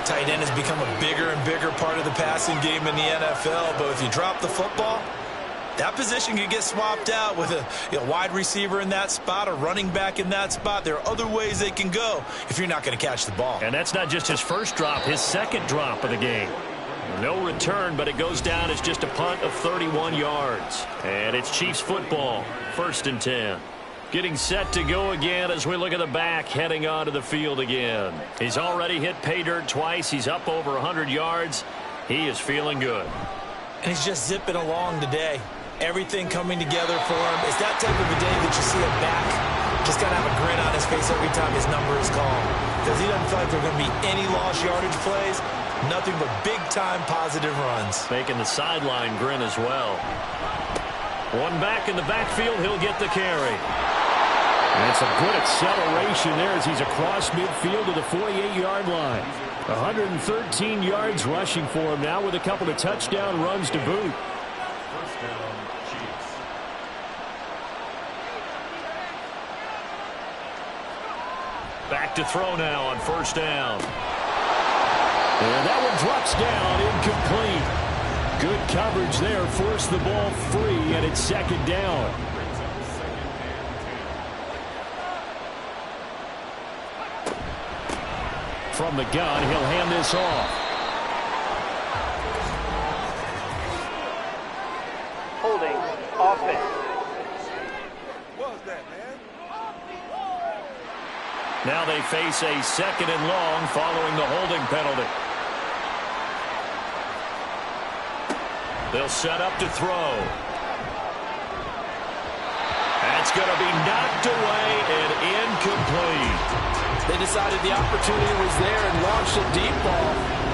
Tight end has become a bigger and bigger part of the passing game in the NFL. But if you drop the football, that position can get swapped out with a wide receiver in that spot, a running back in that spot. There are other ways they can go if you're not going to catch the ball. And that's not just his first drop, his 2nd drop of the game. No return, but it goes down as just a punt of 31 yards. And it's Chiefs football, 1st and 10. Getting set to go again as we look at the back heading onto the field again. He's already hit pay dirt twice. He's up over 100 yards. He is feeling good. And he's just zipping along today. Everything coming together for him. It's that type of a day that you see him back just kind of have a grin on his face every time his number is called. Because he doesn't feel like there are going to be any lost yardage plays. Nothing but big-time positive runs. Making the sideline grin as well. One back in the backfield. He'll get the carry. And some good acceleration there as he's across midfield to the 48-yard line. 113 yards rushing for him now with a couple of touchdown runs to boot. Back to throw now on 1st down. And that one drops down, incomplete. Good coverage there, forced the ball free, and it's second down. From the gun, he'll hand this off. Holding offense. What was that, man? Now they face a second and long following the holding penalty. They'll set up to throw. That's going to be knocked away and incomplete. They decided the opportunity was there and launched a deep ball,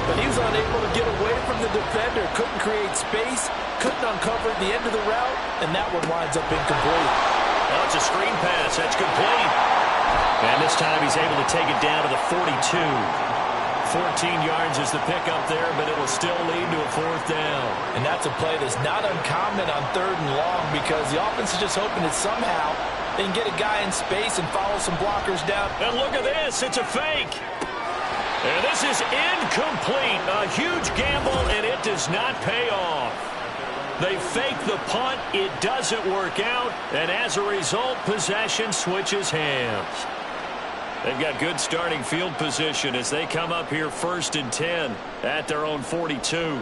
but he was unable to get away from the defender, couldn't create space, couldn't uncover the end of the route, and that one winds up incomplete. Well, it's a screen pass. That's complete. And this time he's able to take it down to the 42. 14 yards is the pickup there, but it will still lead to a fourth down. And that's a play that's not uncommon on 3rd and long because the offense is just hoping that somehow they can get a guy in space and follow some blockers down. And look at this. It's a fake. And this is incomplete. A huge gamble, and it does not pay off. They fake the punt. It doesn't work out. And as a result, possession switches hands. They've got good starting field position as they come up here 1st and 10 at their own 42.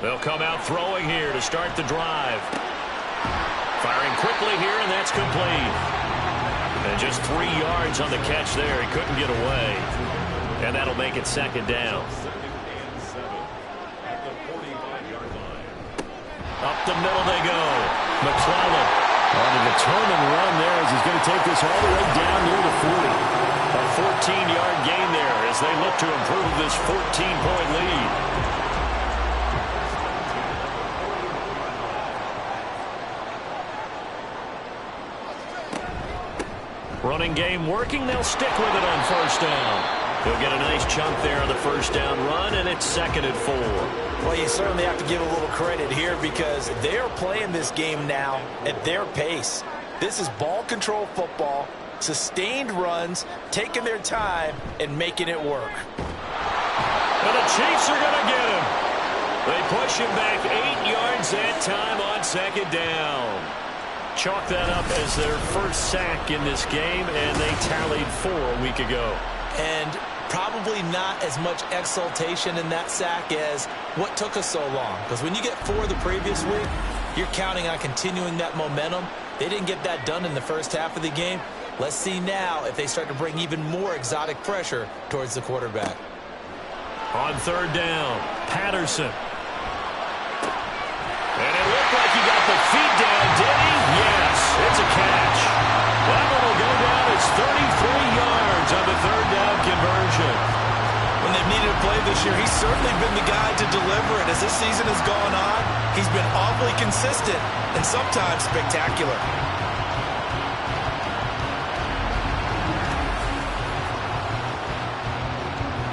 They'll come out throwing here to start the drive. Firing quickly here, and that's complete. And just 3 yards on the catch there. He couldn't get away. And that'll make it second down. Up the middle they go. McClellan on a determined run there as he's going to take this all the way down near the 40. A 14-yard gain there as they look to improve this 14-point lead. Running game working. They'll stick with it on 1st down. He'll get a nice chunk there on the 1st down run, and it's 2nd and 4. Well, you certainly have to give a little credit here because they're playing this game now at their pace. This is ball control football, sustained runs, taking their time, and making it work. And the Chiefs are going to get him. They push him back 8 yards that time on 2nd down. Chalk that up as their first sack in this game, and they tallied 4 a week ago. And probably not as much exultation in that sack as what took us so long. Because when you get 4 the previous week, you're counting on continuing that momentum. They didn't get that done in the first half of the game. Let's see now if they start to bring even more exotic pressure towards the quarterback. On 3rd down, Patterson. And it looked like he got the feet down, did he? Yes, it's a catch. That one will go down as 33 yards on the 3rd down conversion. When they've needed a play this year, he's certainly been the guy to deliver it. As this season has gone on, he's been awfully consistent and sometimes spectacular.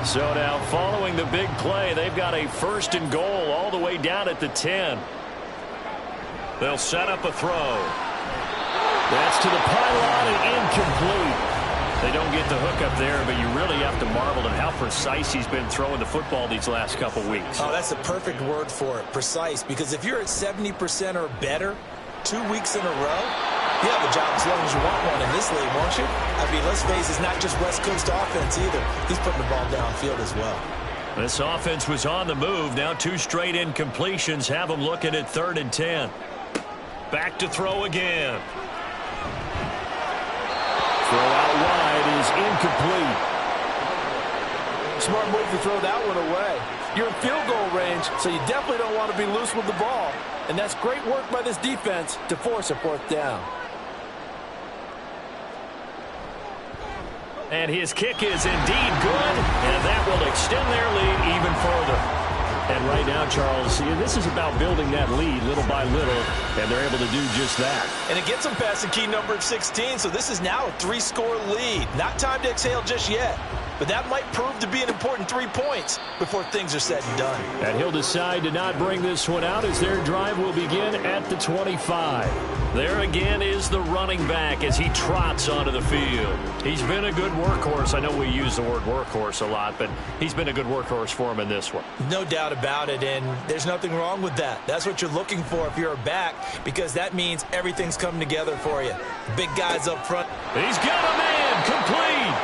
So now following the big play, they've got a 1st and goal all the way down at the 10. They'll set up a throw. That's to the pylon and incomplete. They don't get the hook up there, but you really have to marvel at how precise he's been throwing the football these last couple weeks. Oh, that's the perfect word for it, precise, because if you're at 70% or better 2 weeks in a row, you have a job as long as you want one in this league, won't you? I mean, let's face it, it's not just West Coast offense either. He's putting the ball downfield as well. This offense was on the move. Now 2 straight incompletions have them looking at 3rd and 10. Back to throw again. Throw out wide is incomplete. Smart move to throw that one away. You're in field goal range, so you definitely don't want to be loose with the ball. And that's great work by this defense to force a 4th down. And his kick is indeed good, and that will extend their lead even further. And right now, Charles, this is about building that lead little by little, and they're able to do just that. And it gets them past the key number of 16, so this is now a 3-score lead. Not time to exhale just yet. but that might prove to be an important 3 points before things are said and done. And he'll decide to not bring this one out as their drive will begin at the 25. There again is the running back as he trots onto the field. He's been a good workhorse. I know we use the word workhorse a lot, but he's been a good workhorse for him in this one. No doubt about it, and there's nothing wrong with that. That's what you're looking for if you're a back, because that means everything's coming together for you. Big guys up front. He's got a man complete.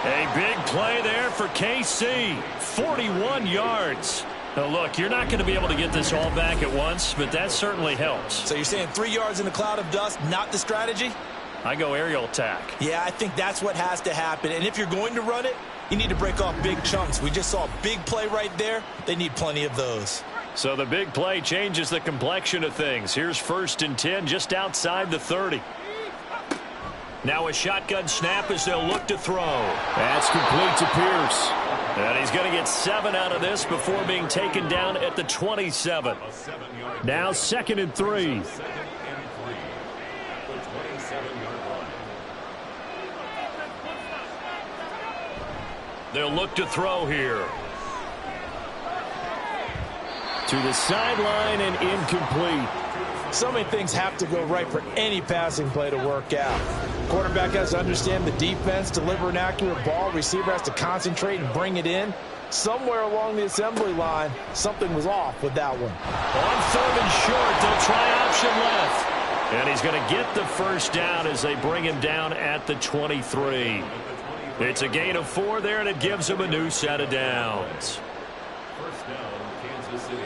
A big play there for KC. 41 yards. Now, look, you're not going to be able to get this all back at once, but that certainly helps. So you're saying 3 yards in a cloud of dust, not the strategy? I go aerial attack. Yeah, I think that's what has to happen. And if you're going to run it, you need to break off big chunks. We just saw a big play right there. They need plenty of those. So the big play changes the complexion of things. Here's 1st and 10 just outside the 30. Now a shotgun snap as they'll look to throw. That's complete to Pierce. And he's going to get 7 out of this before being taken down at the 27. Now 2nd and 3. They'll look to throw here. To the sideline and incomplete. So many things have to go right for any passing play to work out. Quarterback has to understand the defense, deliver an accurate ball. Receiver has to concentrate and bring it in. Somewhere along the assembly line, something was off with that one. On 3rd and short, they'll try option left. And he's going to get the 1st down as they bring him down at the 23. It's a gain of 4 there, and it gives him a new set of downs. First down, Kansas City.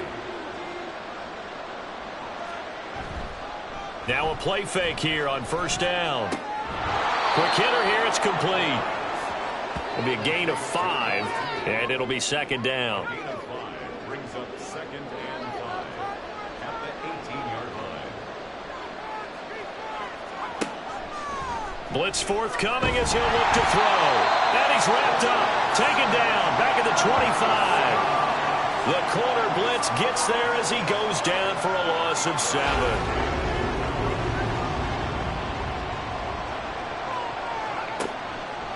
Now a play fake here on 1st down. Quick hitter here, it's complete. It'll be a gain of 5, and it'll be 2nd down. Gain of 5 brings up 2nd and 5 at the 18-yard line. Blitz forthcoming as he'll look to throw. And he's wrapped up, taken down, back at the 25. The corner blitz gets there as he goes down for a loss of 7.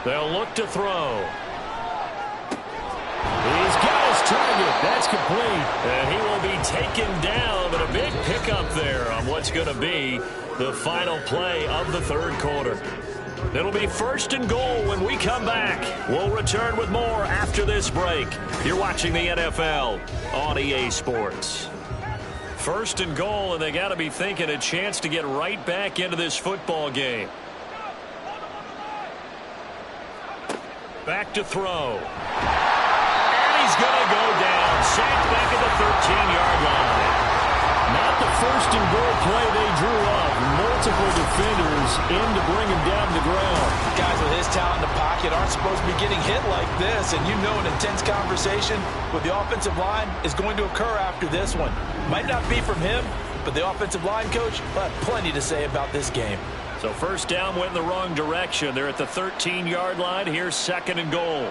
They'll look to throw. He's got his target. That's complete. And he will be taken down, but a big pickup there on what's going to be the final play of the 3rd quarter. It'll be 1st and goal when we come back. We'll return with more after this break. You're watching the NFL on EA Sports. 1st and goal, and they got to be thinking a chance to get right back into this football game. Back to throw. And he's going to go down. Sacked back at the 13-yard line. Not the 1st and goal play they drew up. Multiple defenders in to bring him down to the ground. Guys with his talent in the pocket aren't supposed to be getting hit like this, and you know an intense conversation with the offensive line is going to occur after this one. Might not be from him, but the offensive line coach will have plenty to say about this game. So 1st down went in the wrong direction. They're at the 13-yard line. Here's 2nd and goal.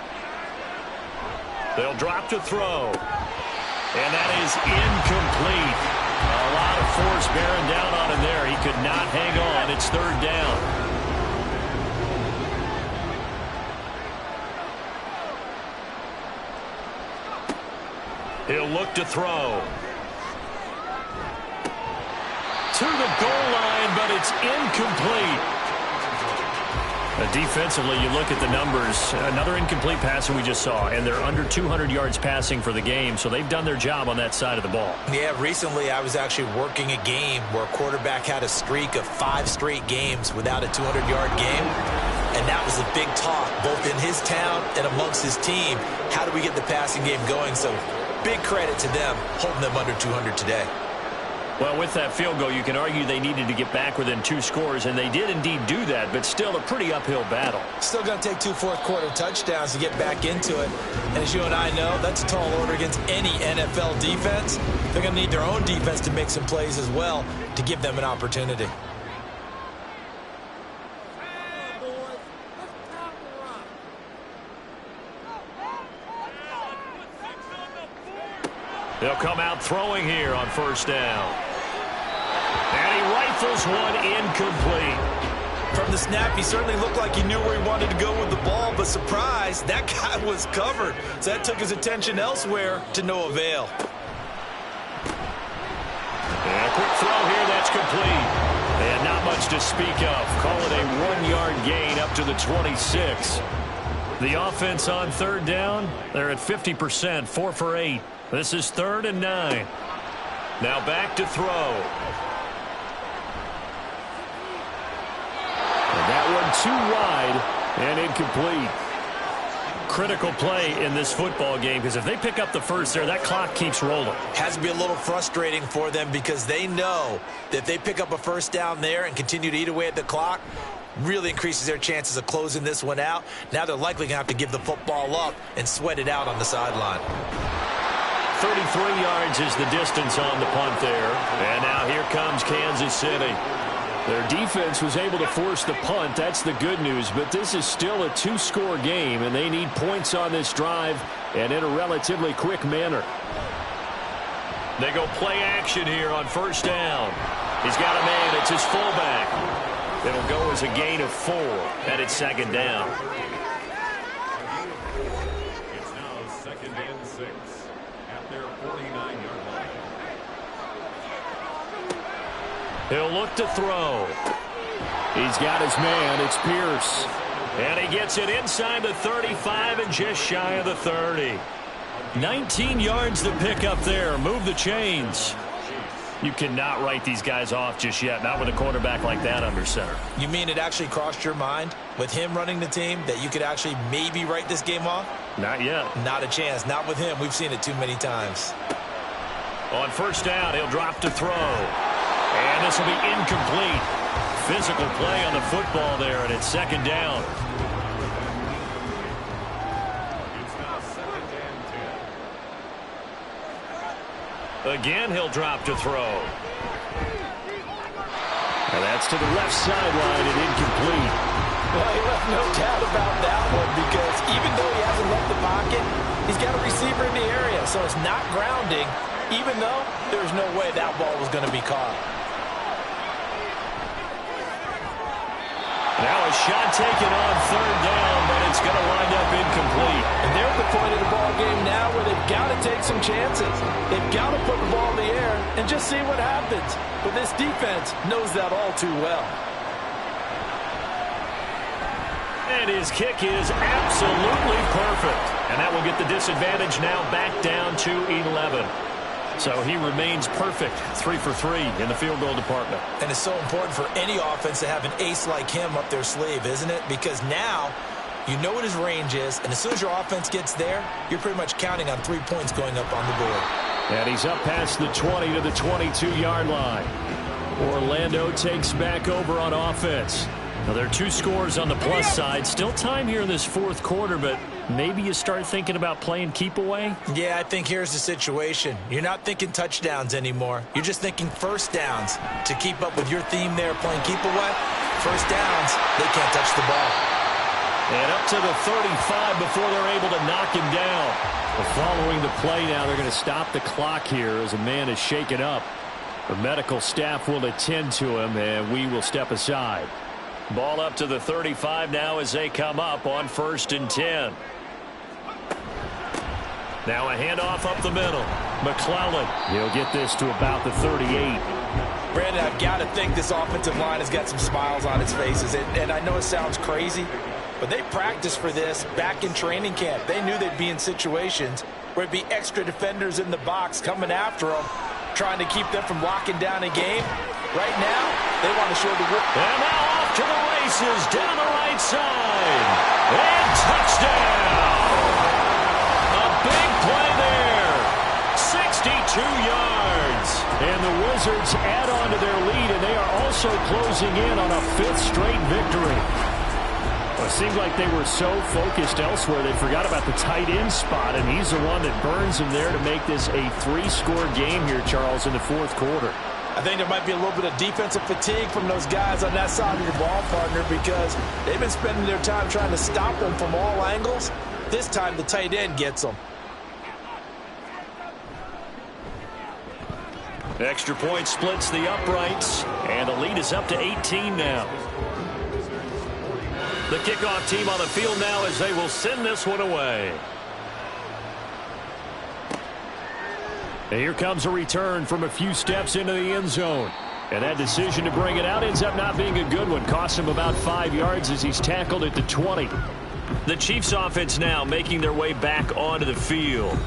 They'll drop to throw. And that is incomplete. A lot of force bearing down on him there. He could not hang on. It's 3rd down. He'll look to throw. To the goal line, but it's incomplete. Defensively, you look at the numbers. Another incomplete pass that we just saw, and they're under 200 yards passing for the game, so they've done their job on that side of the ball. Yeah, recently I was actually working a game where a quarterback had a streak of 5 straight games without a 200-yard game, and that was a big talk, both in his town and amongst his team. How do we get the passing game going? So big credit to them holding them under 200 today. Well, with that field goal, you can argue they needed to get back within 2 scores, and they did indeed do that, but still a pretty uphill battle. Still going to take 2 fourth-quarter touchdowns to get back into it. And as you and I know, that's a tall order against any NFL defense. They're going to need their own defense to make some plays as well to give them an opportunity. They'll come out throwing here on 1st down. And he rifles one incomplete. From the snap, he certainly looked like he knew where he wanted to go with the ball, but surprise, that guy was covered. So that took his attention elsewhere to no avail. And a quick throw here, that's complete. And not much to speak of. Call it a 1-yard gain up to the 26. The offense on third down, they're at 50%, 4 for 8. This is 3rd and 9. Now back to throw. And that one too wide and incomplete. Critical play in this football game, because if they pick up the first there, that clock keeps rolling. Has to be a little frustrating for them because they know that if they pick up a first down there and continue to eat away at the clock, really increases their chances of closing this one out. Now they're likely going to have to give the football up and sweat it out on the sideline. 33 yards is the distance on the punt there. And now here comes Kansas City. Their defense was able to force the punt. That's the good news. But this is still a 2-score game, and they need points on this drive and in a relatively quick manner. They go play action here on first down. He's got a man. It's his fullback. It'll go as a gain of 4, and it's 2nd down. It's now 2nd and 6 at their 49-yard line. He'll look to throw. He's got his man. It's Pierce. And he gets it inside the 35 and just shy of the 30. 19 yards to pick up there. Move the chains. You cannot write these guys off just yet. Not with a quarterback like that under center. You mean it actually crossed your mind with him running the team that you could actually maybe write this game off? Not yet. Not a chance. Not with him. We've seen it too many times. On first down, he'll drop to throw. And this will be incomplete. Physical play on the football there, and it's 2nd down. It's now 2nd and 10. Again, he'll drop to throw. And that's to the left sideline and incomplete. Well, he left no doubt about that one because even though he hasn't left the pocket, he's got a receiver in the area, so it's not grounding, even though there's no way that ball was going to be caught. Now a shot taken on 3rd down, but it's going to wind up incomplete. And they're at the point of the ball game now where they've got to take some chances. They've got to put the ball in the air and just see what happens. But this defense knows that all too well. And his kick is absolutely perfect. And that will get the disadvantage now back down to 11. So he remains perfect, 3 for 3 in the field goal department. And it's so important for any offense to have an ace like him up their sleeve, isn't it? Because now you know what his range is, and as soon as your offense gets there, you're pretty much counting on 3 points going up on the board. And he's up past the 20 to the 22-yard line. Orlando takes back over on offense. Now, there are 2 scores on the plus side. Still time here in this 4th quarter, but maybe you start thinking about playing keep away? Yeah, I think here's the situation. You're not thinking touchdowns anymore. You're just thinking first downs. To keep up with your theme there, playing keep away, first downs, they can't touch the ball. And up to the 35 before they're able to knock him down. Well, following the play now, they're going to stop the clock here as a man is shaken up. The medical staff will attend to him, and we will step aside. Ball up to the 35 now as they come up on 1st and 10. Now a handoff up the middle. McClellan. He'll get this to about the 38. Brandon, I've got to think this offensive line has got some smiles on its faces. And I know it sounds crazy, but they practiced for this back in training camp. They knew they'd be in situations where it'd be extra defenders in the box coming after them, trying to keep them from locking down a game. Right now, they want to show the work. And now off to the races down the right side. And touchdown. A big play there. 62 yards. And the Wizards add on to their lead, and they are also closing in on a 5th straight victory. Well, it seemed like they were so focused elsewhere they forgot about the tight end spot, and he's the one that burns them there to make this a 3-score game here, Charles, in the 4th quarter. I think there might be a little bit of defensive fatigue from those guys on that side of your ball, partner, because they've been spending their time trying to stop them from all angles. This time the tight end gets them. Extra point splits the uprights, and the lead is up to 18 now. The kickoff team on the field now as they will send this one away. And here comes a return from a few steps into the end zone. And that decision to bring it out ends up not being a good one. Cost him about 5 yards as he's tackled at the 20. The Chiefs offense now making their way back onto the field.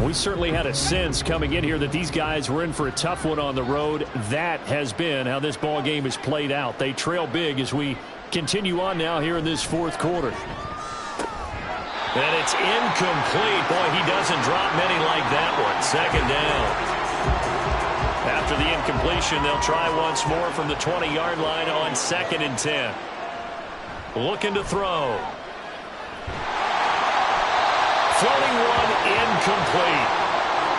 We certainly had a sense coming in here that these guys were in for a tough one on the road. That has been how this ball game has played out. They trail big as we continue on now here in this fourth quarter. And it's incomplete. Boy, he doesn't drop many like that one. Second down. After the incompletion, they'll try once more from the 20-yard line on 2nd and 10. Looking to throw. Floating one, incomplete.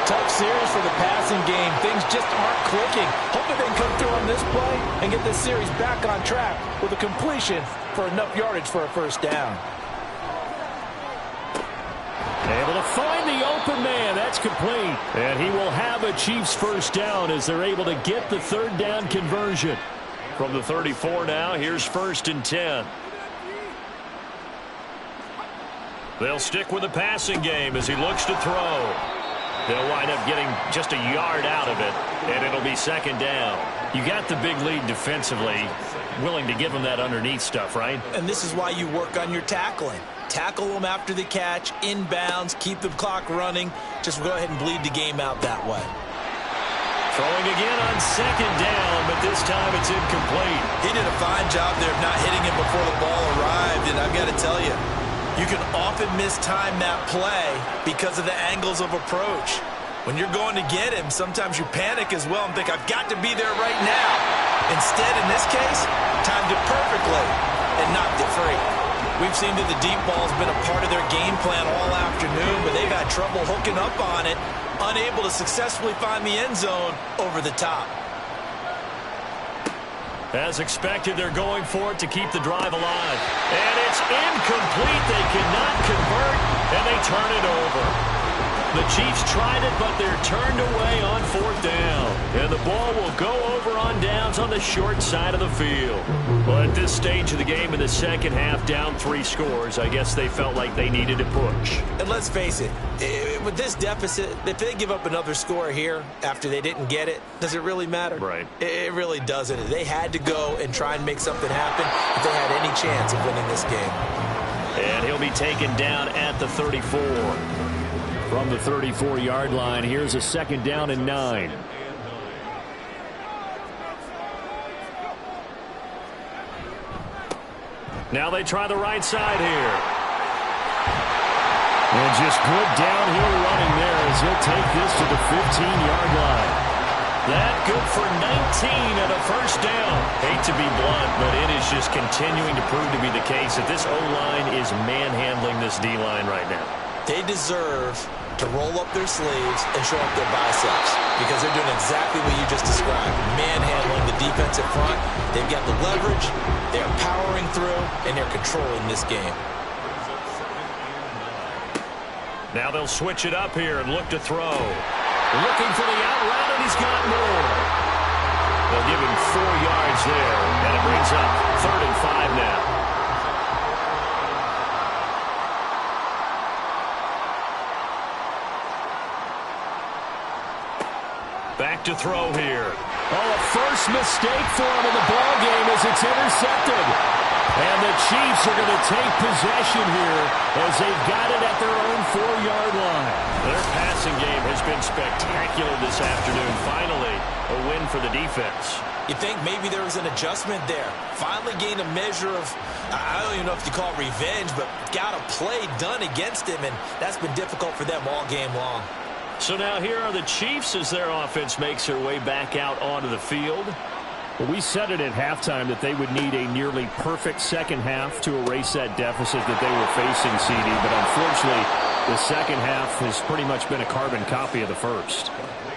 Tough series for the passing game. Things just aren't clicking. Hoping they can come through on this play and get this series back on track with a completion for enough yardage for a first down. Able to find the open man. That's complete. And he will have a Chiefs first down as they're able to get the 3rd down conversion. From the 34 now, here's 1st and 10. They'll stick with the passing game as he looks to throw. They'll wind up getting just a yard out of it, and it'll be 2nd down. You got the big lead defensively, willing to give them that underneath stuff, right? And this is why you work on your tackling. Tackle them after the catch, inbounds, keep the clock running. Just go ahead and bleed the game out that way. Throwing again on 2nd down, but this time it's incomplete. He did a fine job there of not hitting him before the ball arrived, and I've got to tell you, you can often mistime that play because of the angles of approach. When you're going to get him, sometimes you panic as well and think, I've got to be there right now. Instead, in this case, timed it perfectly and knocked it free. We've seen that the deep ball's been a part of their game plan all afternoon, but they've had trouble hooking up on it, unable to successfully find the end zone over the top. As expected, they're going for it to keep the drive alive. And it's incomplete. They cannot convert, and they turn it over. The Chiefs tried it, but they're turned away on 4th down. And the ball will go over on downs on the short side of the field. Well, at this stage of the game in the second half, down 3 scores, I guess they felt like they needed to push. And let's face it, with this deficit, if they give up another score here after they didn't get it, does it really matter? Right. It really doesn't. They had to go and try and make something happen if they had any chance of winning this game. And he'll be taken down at the 34. From the 34-yard line, here's a 2nd down and 9. Now they try the right side here. And just good downhill running there as he'll take this to the 15-yard line. That good for 19 and a first down. Hate to be blunt, but it is just continuing to prove to be the case that this O-line is manhandling this D-line right now. They deserve to roll up their sleeves and show up their biceps because they're doing exactly what you just described, manhandling the defensive front. They've got the leverage, they're powering through, and they're controlling this game. Now they'll switch it up here and look to throw. Looking for the out route, and he's got more. They'll give him 4 yards there, and it brings up 3rd and 5 now. Back to throw here. Oh, a first mistake for him in the ball game as it's intercepted. And the Chiefs are going to take possession here as they've got it at their own 4-yard line. Their passing game has been spectacular this afternoon. Finally, a win for the defense. You think maybe there was an adjustment there. Finally gained a measure of, I don't even know if you call it revenge, but got a play done against him, and that's been difficult for them all game long. So now here are the Chiefs as their offense makes their way back out onto the field. Well, we said it at halftime that they would need a nearly perfect second half to erase that deficit that they were facing, CD. But unfortunately, the second half has pretty much been a carbon copy of the first.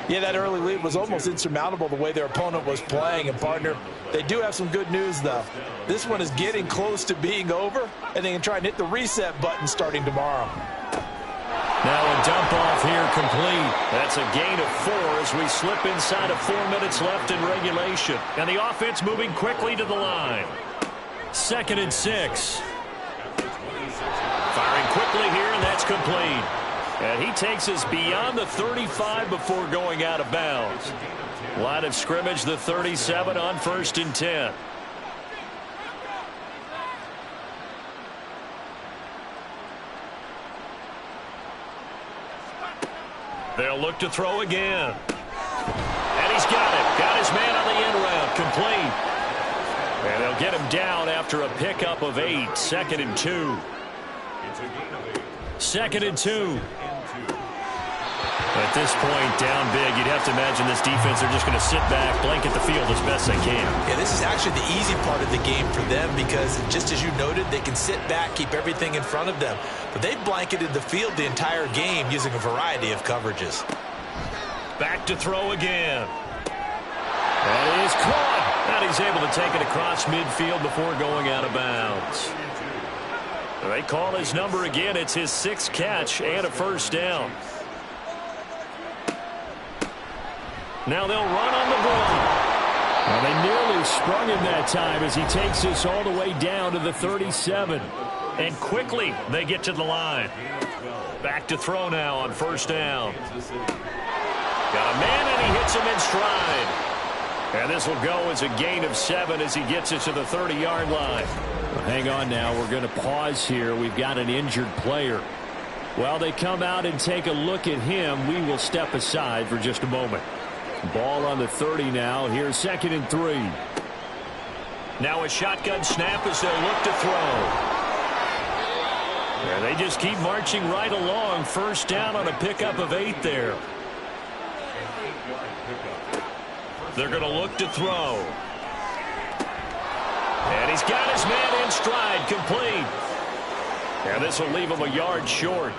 Yeah, that early lead was almost insurmountable the way their opponent was playing. And, partner, they do have some good news, though. This one is getting close to being over, and they can try and hit the reset button starting tomorrow. Now a dump off here complete. That's a gain of 4 as we slip inside of 4 minutes left in regulation. And the offense moving quickly to the line. 2nd and 6. quickly here, and that's complete. And he takes us beyond the 35 before going out of bounds. Line of scrimmage, the 37 on 1st and 10. They'll look to throw again. And he's got it. Got his man on the end route. Complete. And they'll get him down after a pickup of 8. 2nd and 2. 2nd and 2. At this point, down big, you'd have to imagine this defense are just going to sit back, blanket the field as best they can. Yeah, this is actually the easy part of the game for them because, just as you noted, they can sit back, keep everything in front of them. But they've blanketed the field the entire game using a variety of coverages. Back to throw again. And he is caught. And he's able to take it across midfield before going out of bounds. They call his number again. It's his 6th catch and a 1st down. Now they'll run on the ball. Well, they nearly sprung him that time as he takes this all the way down to the 37. And quickly they get to the line. Back to throw now on 1st down. Got a man and he hits him in stride. And this will go as a gain of 7 as he gets it to the 30-yard line. Well, hang on now. We're going to pause here. We've got an injured player. While they come out and take a look at him, we will step aside for just a moment. Ball on the 30 now. Here's 2nd and 3. Now a shotgun snap as they'll look to throw. And they just keep marching right along. 1st down on a pickup of 8 there. They're going to look to throw. And he's got his man in stride, complete. And this will leave him a yard short.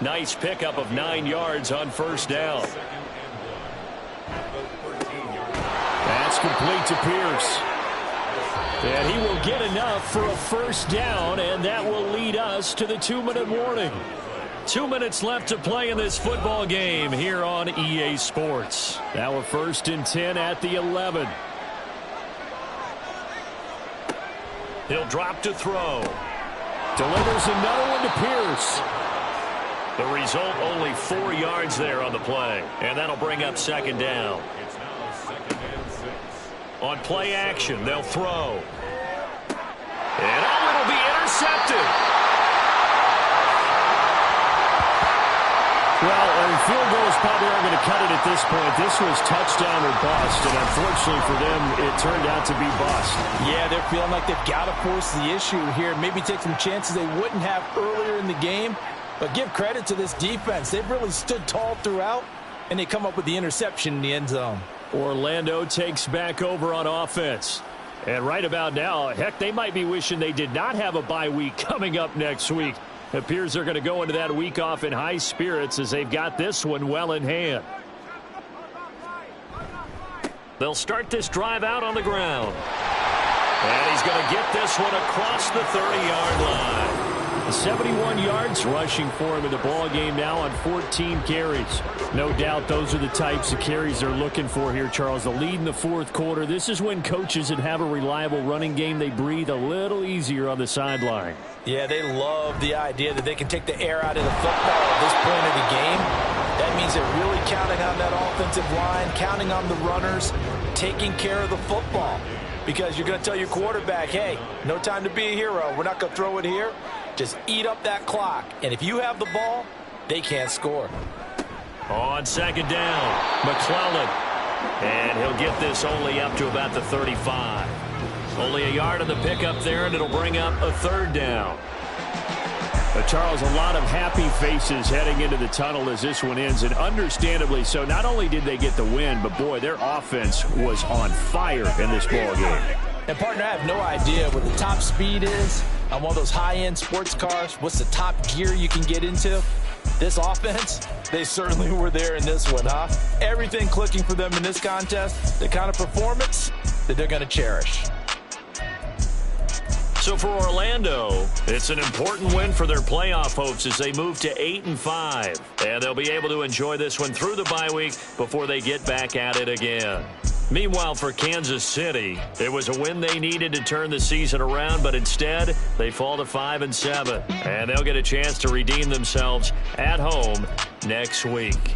Nice pickup of 9 yards on 1st down. That's complete to Pierce. And he will get enough for a 1st down, and that will lead us to the 2-minute warning. 2 minutes left to play in this football game here on EA Sports. Now a 1st and 10 at the 11. He'll drop to throw. Delivers another one to Pierce. The result, only 4 yards there on the play. And that'll bring up 2nd down. On play action, they'll throw. And it'll be intercepted. Well, field goals probably aren't going to cut it at this point. This was touchdown or bust, and unfortunately for them, it turned out to be bust. Yeah, they're feeling like they've got to force the issue here. Maybe take some chances they wouldn't have earlier in the game. But give credit to this defense. They've really stood tall throughout, and they come up with the interception in the end zone. Orlando takes back over on offense. And right about now, heck, they might be wishing they did not have a bye week coming up next week. It appears they're going to go into that week off in high spirits as they've got this one well in hand. They'll start this drive out on the ground. And he's going to get this one across the 30-yard line. 71 yards rushing for him in the ball game now on 14 carries. No doubt those are the types of carries they're looking for here, Charles. The lead in the 4th quarter. This is when coaches that have a reliable running game, they breathe a little easier on the sideline. Yeah, they love the idea that they can take the air out of the football at this point of the game. That means they're really counting on that offensive line, counting on the runners, taking care of the football. Because you're going to tell your quarterback, hey, no time to be a hero. We're not going to throw it here. Just eat up that clock. And if you have the ball, they can't score. On 2nd down, McClellan. And he'll get this only up to about the 35. Only a yard on the pickup there, and it'll bring up a 3rd down. Charles, a lot of happy faces heading into the tunnel as this one ends, and understandably so. Not only did they get the win, but, boy, their offense was on fire in this ball game. And, partner, I have no idea what the top speed is on one of those high-end sports cars. What's the top gear you can get into? This offense, they certainly were there in this one, huh? Everything clicking for them in this contest, the kind of performance that they're going to cherish. So for Orlando, it's an important win for their playoff hopes as they move to 8-5. And they'll be able to enjoy this one through the bye week before they get back at it again. Meanwhile, for Kansas City, it was a win they needed to turn the season around, but instead they fall to 5-7, and they'll get a chance to redeem themselves at home next week.